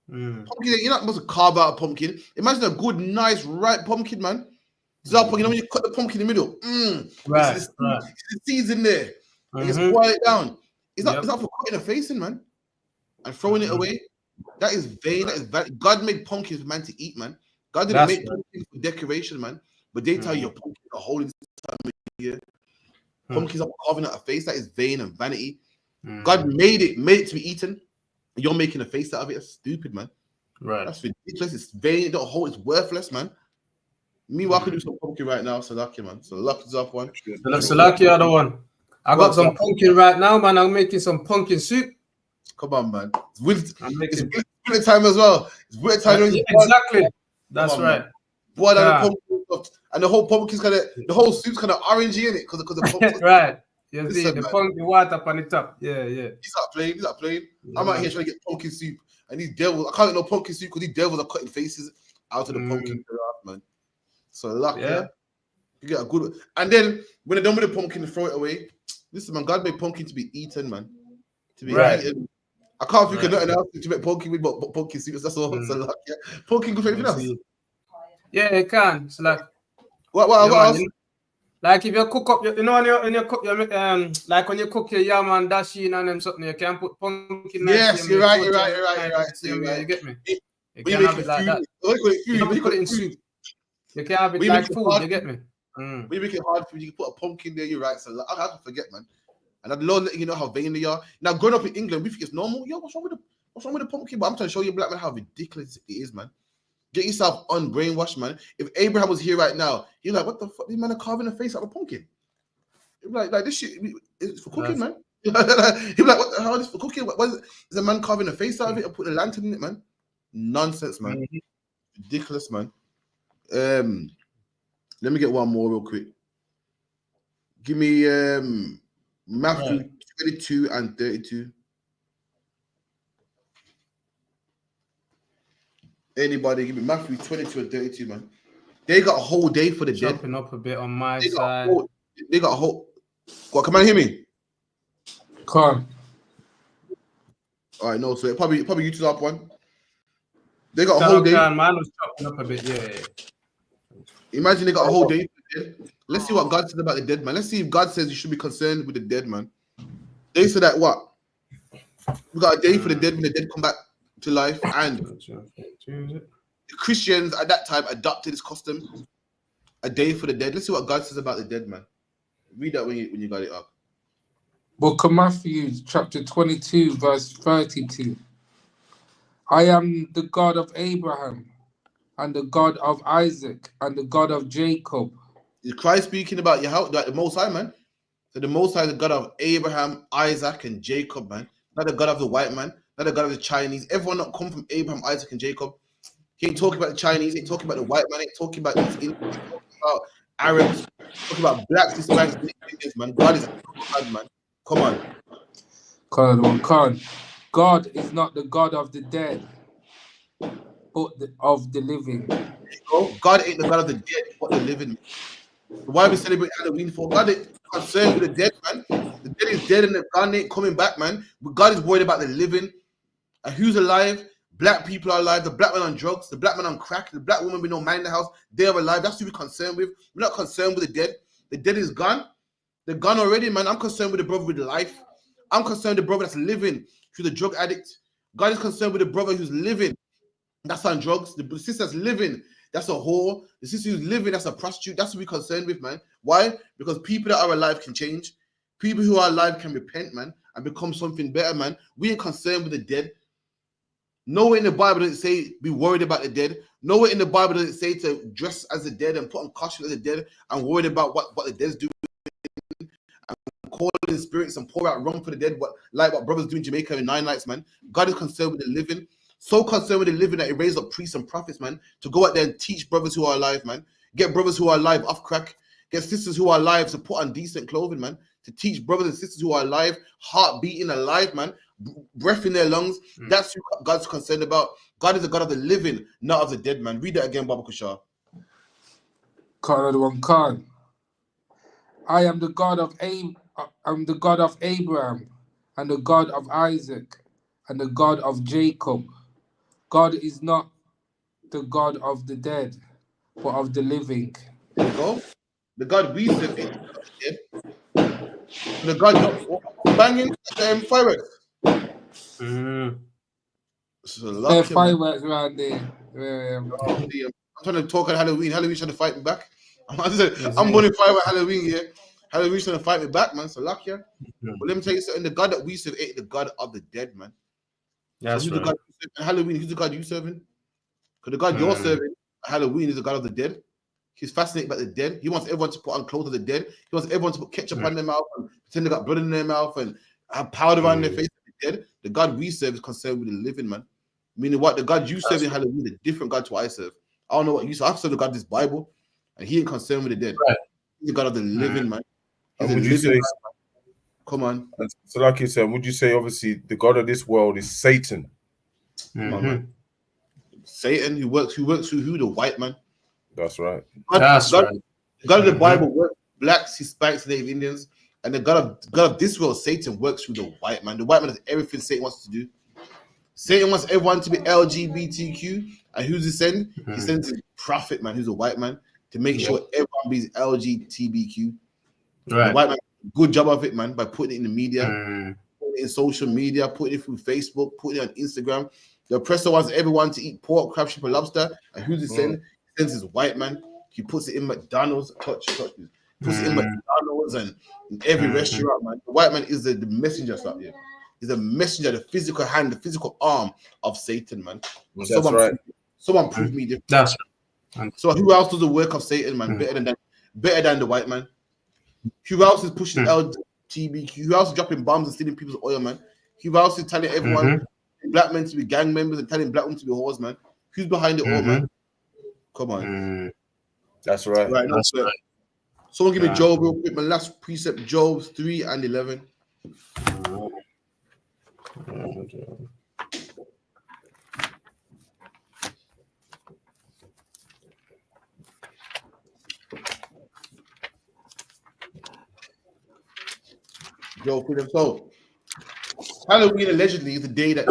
Pumpkin, you're not supposed to carve out a pumpkin. Imagine a good, nice, ripe pumpkin, man. You know when you cut the pumpkin in the middle, Right, it's the seeds in there. You just boil it down. It's not for cutting a face in, man, and throwing it away. That is vain. That is bad. God made pumpkins for man to eat, man. God didn't make pumpkins for decoration, man. But they tell you your pumpkins are holy this time of year. Pumpkins are carving out a face. That is vain and vanity. God made it to be eaten. You're making a face out of it. That's stupid, man. Right. That's ridiculous. It's vain. It don't hold. It's worthless, man. Meanwhile, I could do some pumpkin right now. So lucky, man. So lucky's up one. So lucky other one. I got some pumpkin right now, man. I'm making some pumpkin soup. Come on, man. It's winter time as well. It's winter time. Exactly. That's right. Boil down the pumpkin stuff. And the whole pumpkin's kind of, the whole soup's kind of orangey in it because of the pumpkin. Right. You see the pumpkin water up on the top. Yeah. He's not playing. I'm out here trying to get pumpkin soup. And these devils, I can't get no pumpkin soup because these devils are cutting faces out of the pumpkin giraffe, man. So luck, yeah. You get a good one. And then when they're done with the pumpkin, throw it away. Listen, man, God made pumpkin to be eaten, man. To be eaten. I can't think of nothing else to make pumpkin with but pumpkin soup. That's all. So luck, yeah. Pumpkin good for anything else. Yeah, it can. It's like what else? Like if you cook up, you know, when you cook, like when you cook your yam and dasheen and them something, you can put pumpkin. Yes, you're right. You get me? You can have it like that. You put it in soup. You can have it like food. You get me? When you make it hard for you, you can put a pumpkin there. You're right. So I have to forget, man. And I'd love letting you know how vain they are. Now, growing up in England, we think it's normal. Yo, what's wrong with the pumpkin? But I'm trying to show you, black man, how ridiculous it is, man. Get yourself unbrainwashed, man. If Abraham was here right now, he's like, what the fuck? These men are carving a face out of a pumpkin. Like this shit is for cooking, man. He'd be like, what the hell is this for cooking? What is a man carving a face out of it and putting a lantern in it, man? Nonsense, man. Ridiculous, man. Let me get one more real quick. Give me Matthew 22 and 32. Anybody give me Matthew 22 and 32, man. They got a whole day for the dead. Jumping up a bit on my side. They got a whole. What? Come on, hear me? Come. All right, no. So it probably you two up one. They got a whole day. Man was chopping up a bit. Yeah. Imagine they got a whole day for the dead. Let's see what God says about the dead, man. Let's see if God says you should be concerned with the dead, man. They said that what? We got a day for the dead when the dead come back to life, and the Christians at that time adopted this custom, a day for the dead. Let's see what God says about the dead, man. Read that when you got it up. Book of Matthew, chapter 22, verse 32. I am the God of Abraham, and the God of Isaac, and the God of Jacob. Is Christ speaking about your house, like the Most High, man? So the Most High is the God of Abraham, Isaac, and Jacob, man. Not the God of the white man, not the God of the Chinese. Everyone that come from Abraham, Isaac, and Jacob. He ain't talking about the Chinese, he ain't talking about the white man, he ain't talking about the Indians, he ain't talking about Arabs, talking about blacks, Hispanics, Indians, man. God is God, man. Come on. God is not the God of the dead, but of the living. God ain't the God of the dead, but the living. Why we celebrate Halloween for? God is concerned with the dead, man. The dead is dead and the God ain't coming back, man. But God is worried about the living. And who's alive? Black people are alive. The black man on drugs, the black man on crack, the black woman with no man in the house, they're alive. That's who we're concerned with. We're not concerned with the dead. The dead is gone. They're gone already, man. I'm concerned with the brother with life. I'm concerned with the brother that's living through the drug addict. God is concerned with the brother who's living. That's on drugs. The sister that's living, that's a whore. The sister who's living, that's a prostitute. That's what we're concerned with, man. Why? Because people that are alive can change. People who are alive can repent, man, and become something better, man. We ain't concerned with the dead. Nowhere in the Bible does it say be worried about the dead. Nowhere in the Bible does it say to dress as the dead and put on costume as the dead and worried about what the dead's doing and call in spirits and pour out rum for the dead, like what brothers do in Jamaica in 9 nights, man. God is concerned with the living. So concerned with the living that he raised up priests and prophets, man, to go out there and teach brothers who are alive, man. Get brothers who are alive off crack. Get sisters who are alive to put on decent clothing, man. To teach brothers and sisters who are alive, heart beating alive, man. Breath in their lungs. That's who God's concerned about. God is the God of the living, not of the dead, man. Read that again, Baba Kushar. Khan. I am the God of I'm the God of Abraham, and the God of Isaac, and the God of Jacob. God is not the God of the dead, but of the living. There you go. The God we serve is dead. The God you're banging fireworks. Fireworks around there. I'm trying to talk on Halloween. Halloween's trying to fight me back. I'm born in firework Halloween, yeah. Halloween's trying to fight me back, man. So luck, yeah. But let me tell you something. The God that we serve ain't the God of the dead, man. That's so right. The God Halloween, who's the God you serving? Because the God you're serving, Halloween, is the God of the dead. He's fascinated by the dead. He wants everyone to put on clothes of the dead. He wants everyone to put ketchup on their mouth and pretend they got blood in their mouth and have powder on their face. The dead. The God we serve is concerned with the living, man. Meaning what? The God you serve in Halloween is a different God to what I serve. I don't know what you serve. I serve the God of this Bible, and he ain't concerned with the dead. Right. He's the God of the living, man. He's And would you say, come on. So like you said, would you say obviously the God of this world is Satan? Come on, man. Satan, who works through who? The white man. That's right. God of the Bible works blacks, Hispanics, Native Indians, and the God of this world, Satan, works through the white man. The white man does everything Satan wants to do. Satan wants everyone to be LGBTQ, and who's he send? He sends his prophet, man, who's a white man, to make sure everyone be LGBTQ. Right. The white man, good job of it, man, by putting it in the media, putting it in social media, putting it through Facebook, putting it on Instagram. The oppressor wants everyone to eat pork, crab, shrimp, and lobster, and who's he send? He sends his white man. He puts it in McDonald's. Puts it in McDonald's and in every restaurant, man. The white man is the messenger, stuff here. He's a messenger, the physical hand, the physical arm of Satan, man. Someone proved me different. That's right. So who else does the work of Satan, man? Better than the white man? Who else is pushing LGBTQ? Who else is dropping bombs and stealing people's oil, man? Who else is telling everyone black men to be gang members and telling black women to be whores, man? Who's behind it all, man? Come on. That's right. That's right. Someone give me Job real quick. My last precept, Job 3 and 11. Job 3. So Halloween allegedly is the day that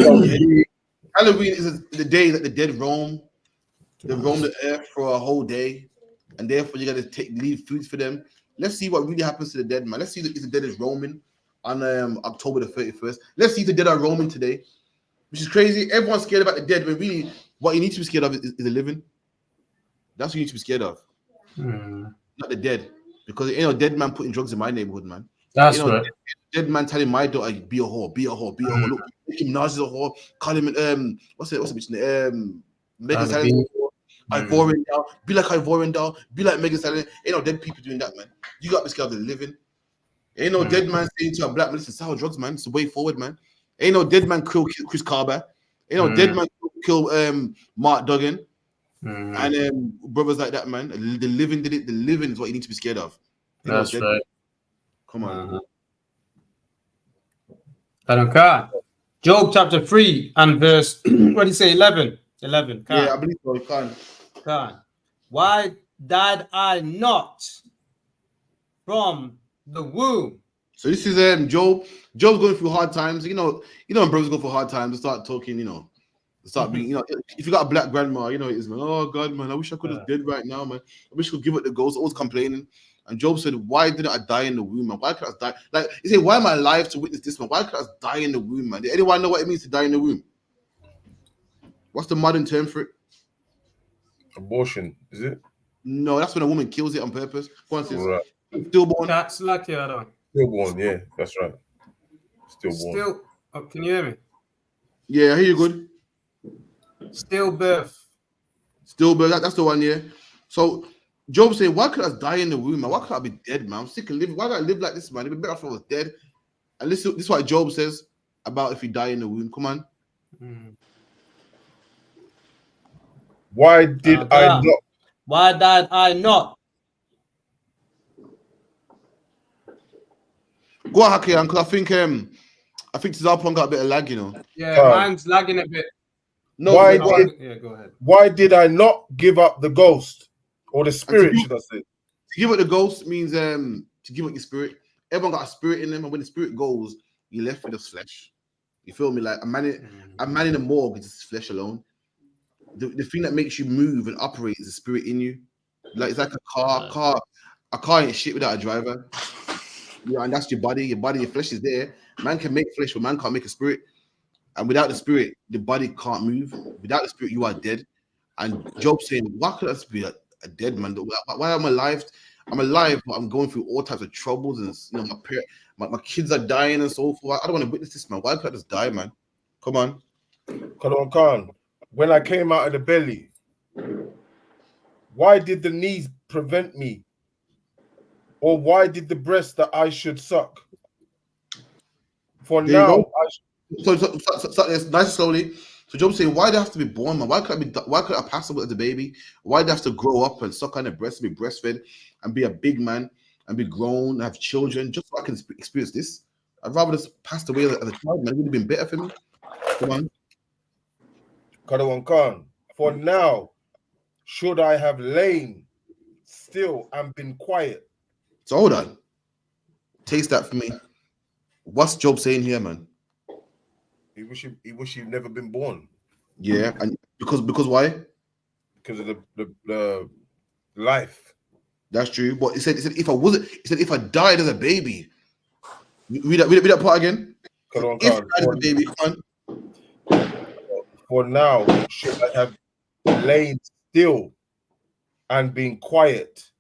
Halloween is the day that the dead roam. They roam the earth for a whole day, and therefore you got to leave foods for them. Let's see what really happens to the dead, man. Let's see if the dead is roaming on October the 31st. Let's see if the dead are roaming today, which is crazy. Everyone's scared about the dead, but really, what you need to be scared of is the living. That's what you need to be scared of, not the dead, because ain't no dead man putting drugs in my neighborhood, man. That's right. Dead man telling my daughter, be a whore, be a whore, be a whore. Look, Nicki Minaj is a whore. Call him what's the bitch name? Megan Stallion. Ivorian Doll. Be like Ivorian Doll. Be like Megan Stallion. Ain't no dead people doing that, man. You got to be scared of the living. Ain't no dead man saying to a black man, listen, sour drugs, man. It's the way forward, man. Ain't no dead man kill Chris Carver. Ain't no dead man kill Mark Duggan. And brothers like that, man. The living did it. The living is what you need to be scared of. That's right. Man. Come on. Job chapter 3 and verse, what do you say, 11? 11. Yeah, I believe so. You can. Why died I not from the womb? So this is Job. Job's going through hard times. You know when brothers go for hard times, they start talking, start being, if you got a black grandma, it is, man. Oh God, man, I wish I could have dead right now, man. I wish I could give it the ghost. Always complaining. And Job said, why didn't I die in the womb, man? Why could I die? Like, he said, why am I alive to witness this, man? Why could I die in the womb, man? Did anyone know what it means to die in the womb? What's the modern term for it? Abortion, is it? No, that's when a woman kills it on purpose. Go on, sis. Right. Stillborn. That's lucky, I don't. Stillborn, yeah, that's right. Stillborn. Can you hear me? Yeah, I hear you good. Stillbirth. Stillbirth, that's the one, yeah. So Job saying, why could I die in the womb, man? Why could I be dead, man? I'm sick of living. Why can't I live like this, man? It'd be better if I was dead. And this is what Job says about if you die in the womb. Come on. Why did I not? Why did I not? Go on, Haki, because I think Tizarpon got a bit of lag, you know. Yeah, mine's lagging a bit. No, why yeah, go ahead. Why did I not give up the ghost or the spirit? Should I say? To give up the ghost means to give up your spirit. Everyone got a spirit in them, and when the spirit goes, you're left with just flesh. You feel me? Like a man in the morgue is just flesh alone. The thing that makes you move and operate is the spirit in you. Like it's like a car. A car ain't shit without a driver. Yeah, and that's your body. Your flesh is there. Man can make flesh, but man can't make a spirit. And without the spirit, the body can't move. Without the spirit, you are dead. And Job saying, why could I be a dead man? Why am I alive? I'm alive, but I'm going through all types of troubles, and you know, my kids are dying and so forth. I don't want to witness this, man. Why could I just die, man? Come on. Khan. When I came out of the belly, why did the knees prevent me? Or why did the breast that I should suck? For There now, so nice and slowly. So Job saying, why do I have to be born, man? Why could I pass away as a baby? Why do I have to grow up and suck on the breast, be breastfed, and be a big man and be grown, and have children, just so I can experience this? I'd rather just pass away as a child, man. It would have been better for me. Come on. Khan. For now, should I have lain still and been quiet? So hold on. Taste that for me. What's Job saying here, man? He wish he'd never been born. Yeah, and because why? Because of the life. That's true. But he said if I died as a baby. Read that part again. If I died as a baby, for now, should I have lain still and been quiet,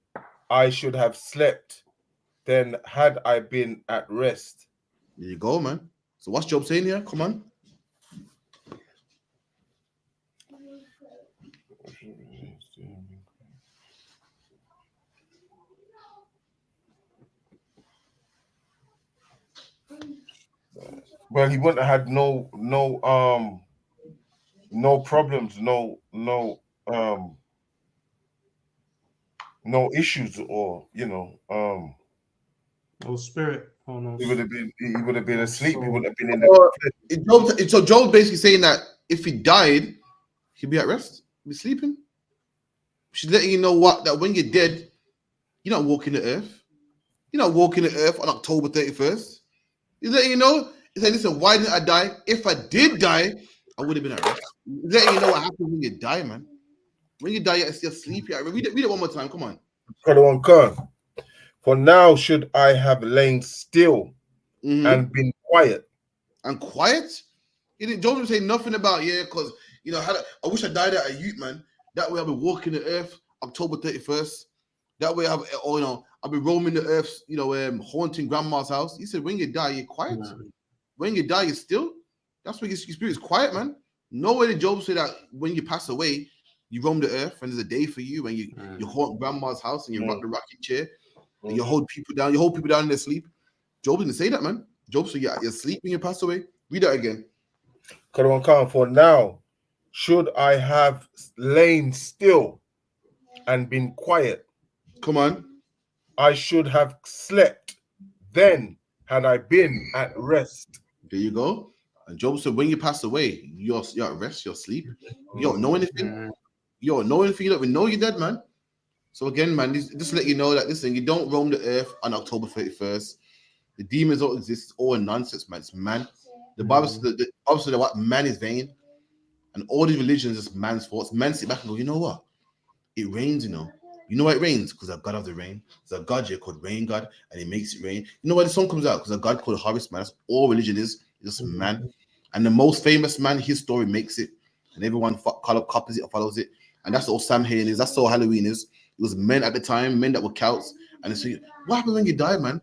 I should have slept. Then had I been at rest. There you go, man. So what's Job saying here? Come on. Well, he wouldn't have had no problems, no issues, or no spirit. Oh, no. He would have been asleep. He wouldn't have been in the. So Job basically saying that if he died, he'd be at rest, be sleeping. She's letting you know that when you're dead, you're not walking the earth. You're not walking the earth on October 31st. He's letting you know. He's saying, listen, why didn't I die? If I did die, I would have been at rest. He's letting you know what happens when you die, man. When you die, you're asleep. Read it one more time. Come on. For now, should I have lain still and been quiet? And quiet? Job didn't say nothing about, because, I wish I died at a youth, man. That way I'll be walking the earth October 31st. That way I'll be roaming the earth, haunting grandma's house. He said, when you die, you're quiet. When you die, you're still. That's when your spirit is quiet, man. Nowhere did Job say that when you pass away, you roam the earth and there's a day for you and you haunt grandma's house and you rock the rocking chair and you hold people down. You hold people down in their sleep. Job didn't say that, man. Job said, you're sleep when you pass away. Read that again. For now, should I have lain still and been quiet? Come on. I should have slept. Then had I been at rest. There you go. And Job said, when you pass away, you're at rest, you're asleep. You don't know anything. You don't know anything. You don't even know you're dead, man. So again, man, just to let you know that listen, you don't roam the earth on October 31st. The demons don't exist. It's all nonsense, man. It's man. The Bible says that what man is vain, and all these religions is man's faults. Men sit back and go, you know what? It rains, You know why it rains? Because a God of the rain. There's a God here called Rain God, and he makes it rain. You know why the song comes out? Because a God called Harvest Man. That's all religion is. It's just man. And the most famous man, his story makes it. And everyone copies it or follows it. And that's all Samhain is. That's all Halloween is. It was men at the time, men that were Celts. And they say, what happens when you die, man?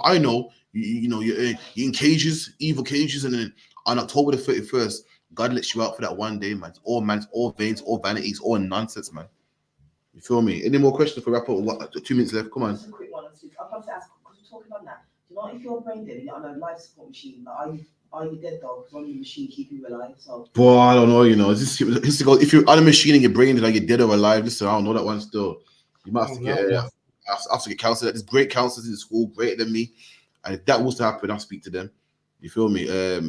I know, you're in cages, evil cages. And then on October the 31st, God lets you out for that one day, man. It's all veins, all vanities, all nonsense, man. You feel me? Any more questions for wrap up? What? 2 minutes left. Come on. Just a quick one. I'll come to ask because we're talking about that. Do you know if you're brain dead and you're on a life support machine, like, are you dead though? Because only the machine keeping you alive. So. Boy, I don't know. You know, if you're on a machine and your brain is like you're dead or alive, listen, I don't know that one still. You might have to get. I have to get counseled. There's great counselors in the school, greater than me, and if that was to happen, I'll speak to them. You feel me? I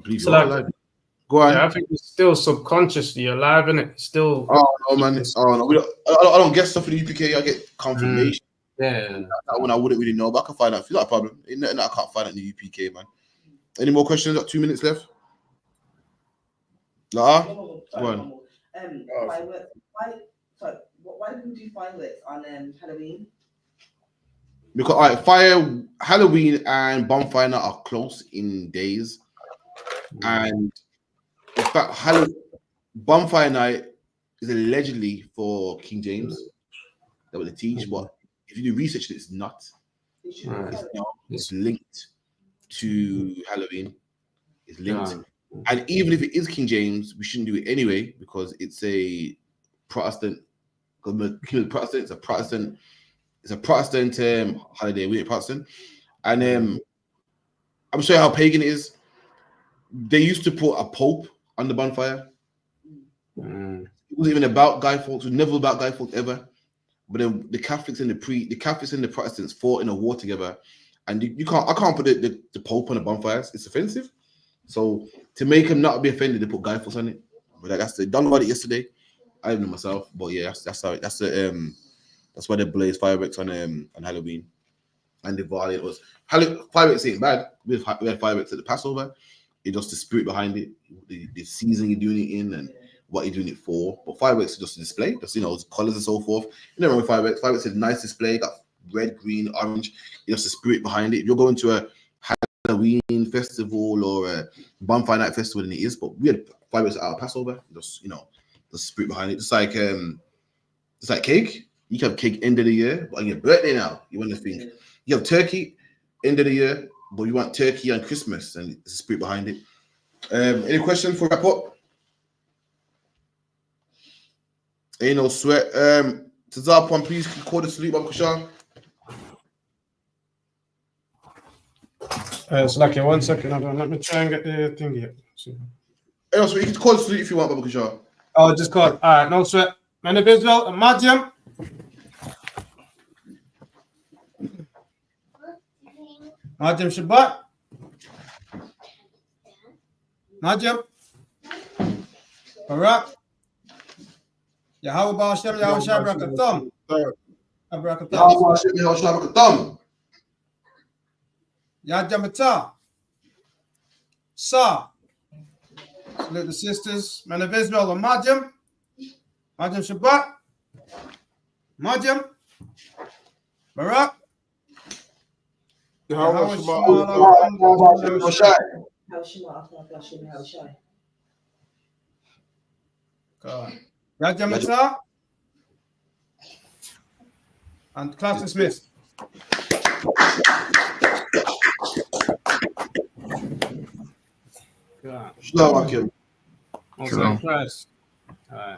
believe So you're like, alive. Go on. Yeah, I think it's still subconsciously alive, isn't it? Still. Oh no, man. Oh no. I don't get stuff in the UPK. I get confirmation. Yeah. That one I wouldn't really know, but I can find out. It's not a problem. Ain't nothing I can't find out in the UPK, man. Any more questions? Got 2 minutes left. Lara? Go on. Why do we do fireworks on Halloween? Because Halloween and bonfire night are close in days, and in fact, bonfire night is allegedly for King James. That was the teach, but if you do research, it's not. It's linked to Halloween. It's linked, and even if it is King James, we shouldn't do it anyway because it's a Protestant. It's a Protestant. It's a Protestant holiday. We're Protestant, and I'm showing how pagan it is. They used to put a pope on the bonfire. It wasn't even about Guy Fawkes. It was never about Guy Fawkes ever. But then the Catholics and the Protestants fought in a war together, and I can't put the pope on the bonfires. It's offensive. So to make him not be offended, they put Guy Fawkes on it. But that's done about it yesterday. I didn't know myself, but yeah, that's why they blaze fireworks on Halloween. And the variant was fireworks ain't bad. We had fireworks at the Passover. It's just the spirit behind it, the season you're doing it in, and what you're doing it for. But fireworks are just a display, just colors and so forth. You never know fireworks. Fireworks is a nice display, got red, green, orange. It's just the spirit behind it. If you're going to a Halloween festival or a bonfire night festival, then it is. But we had fireworks at our Passover. Just the spirit behind it. Just like cake. You can have cake end of the year, but on your birthday now, you want to think. You have turkey end of the year, but you want turkey on Christmas, and it's the spirit behind it. Any questions for wrap up? Ain't no sweat. Tazarpon, please call the salute, Bob Kushar. It's lucky. 1 second. Hold on. Let me try and get the thing here. Hey, so you can call the salute if you want, Bob Kushar. Oh, just call. All right, no sweat. Man of Israel, Madiam. Madiam Shabbat. Madiam. Barak. Yahweh Ba'ashem, Yahweh Shabbat Abrakatam. Yadjamata. Sa. Salute the sisters. Man of Israel, Madiam. Madiam Shabbat. Madiam. Barak. Yahweh Yadjamata. And class dismissed. Shalom. Christ. All right.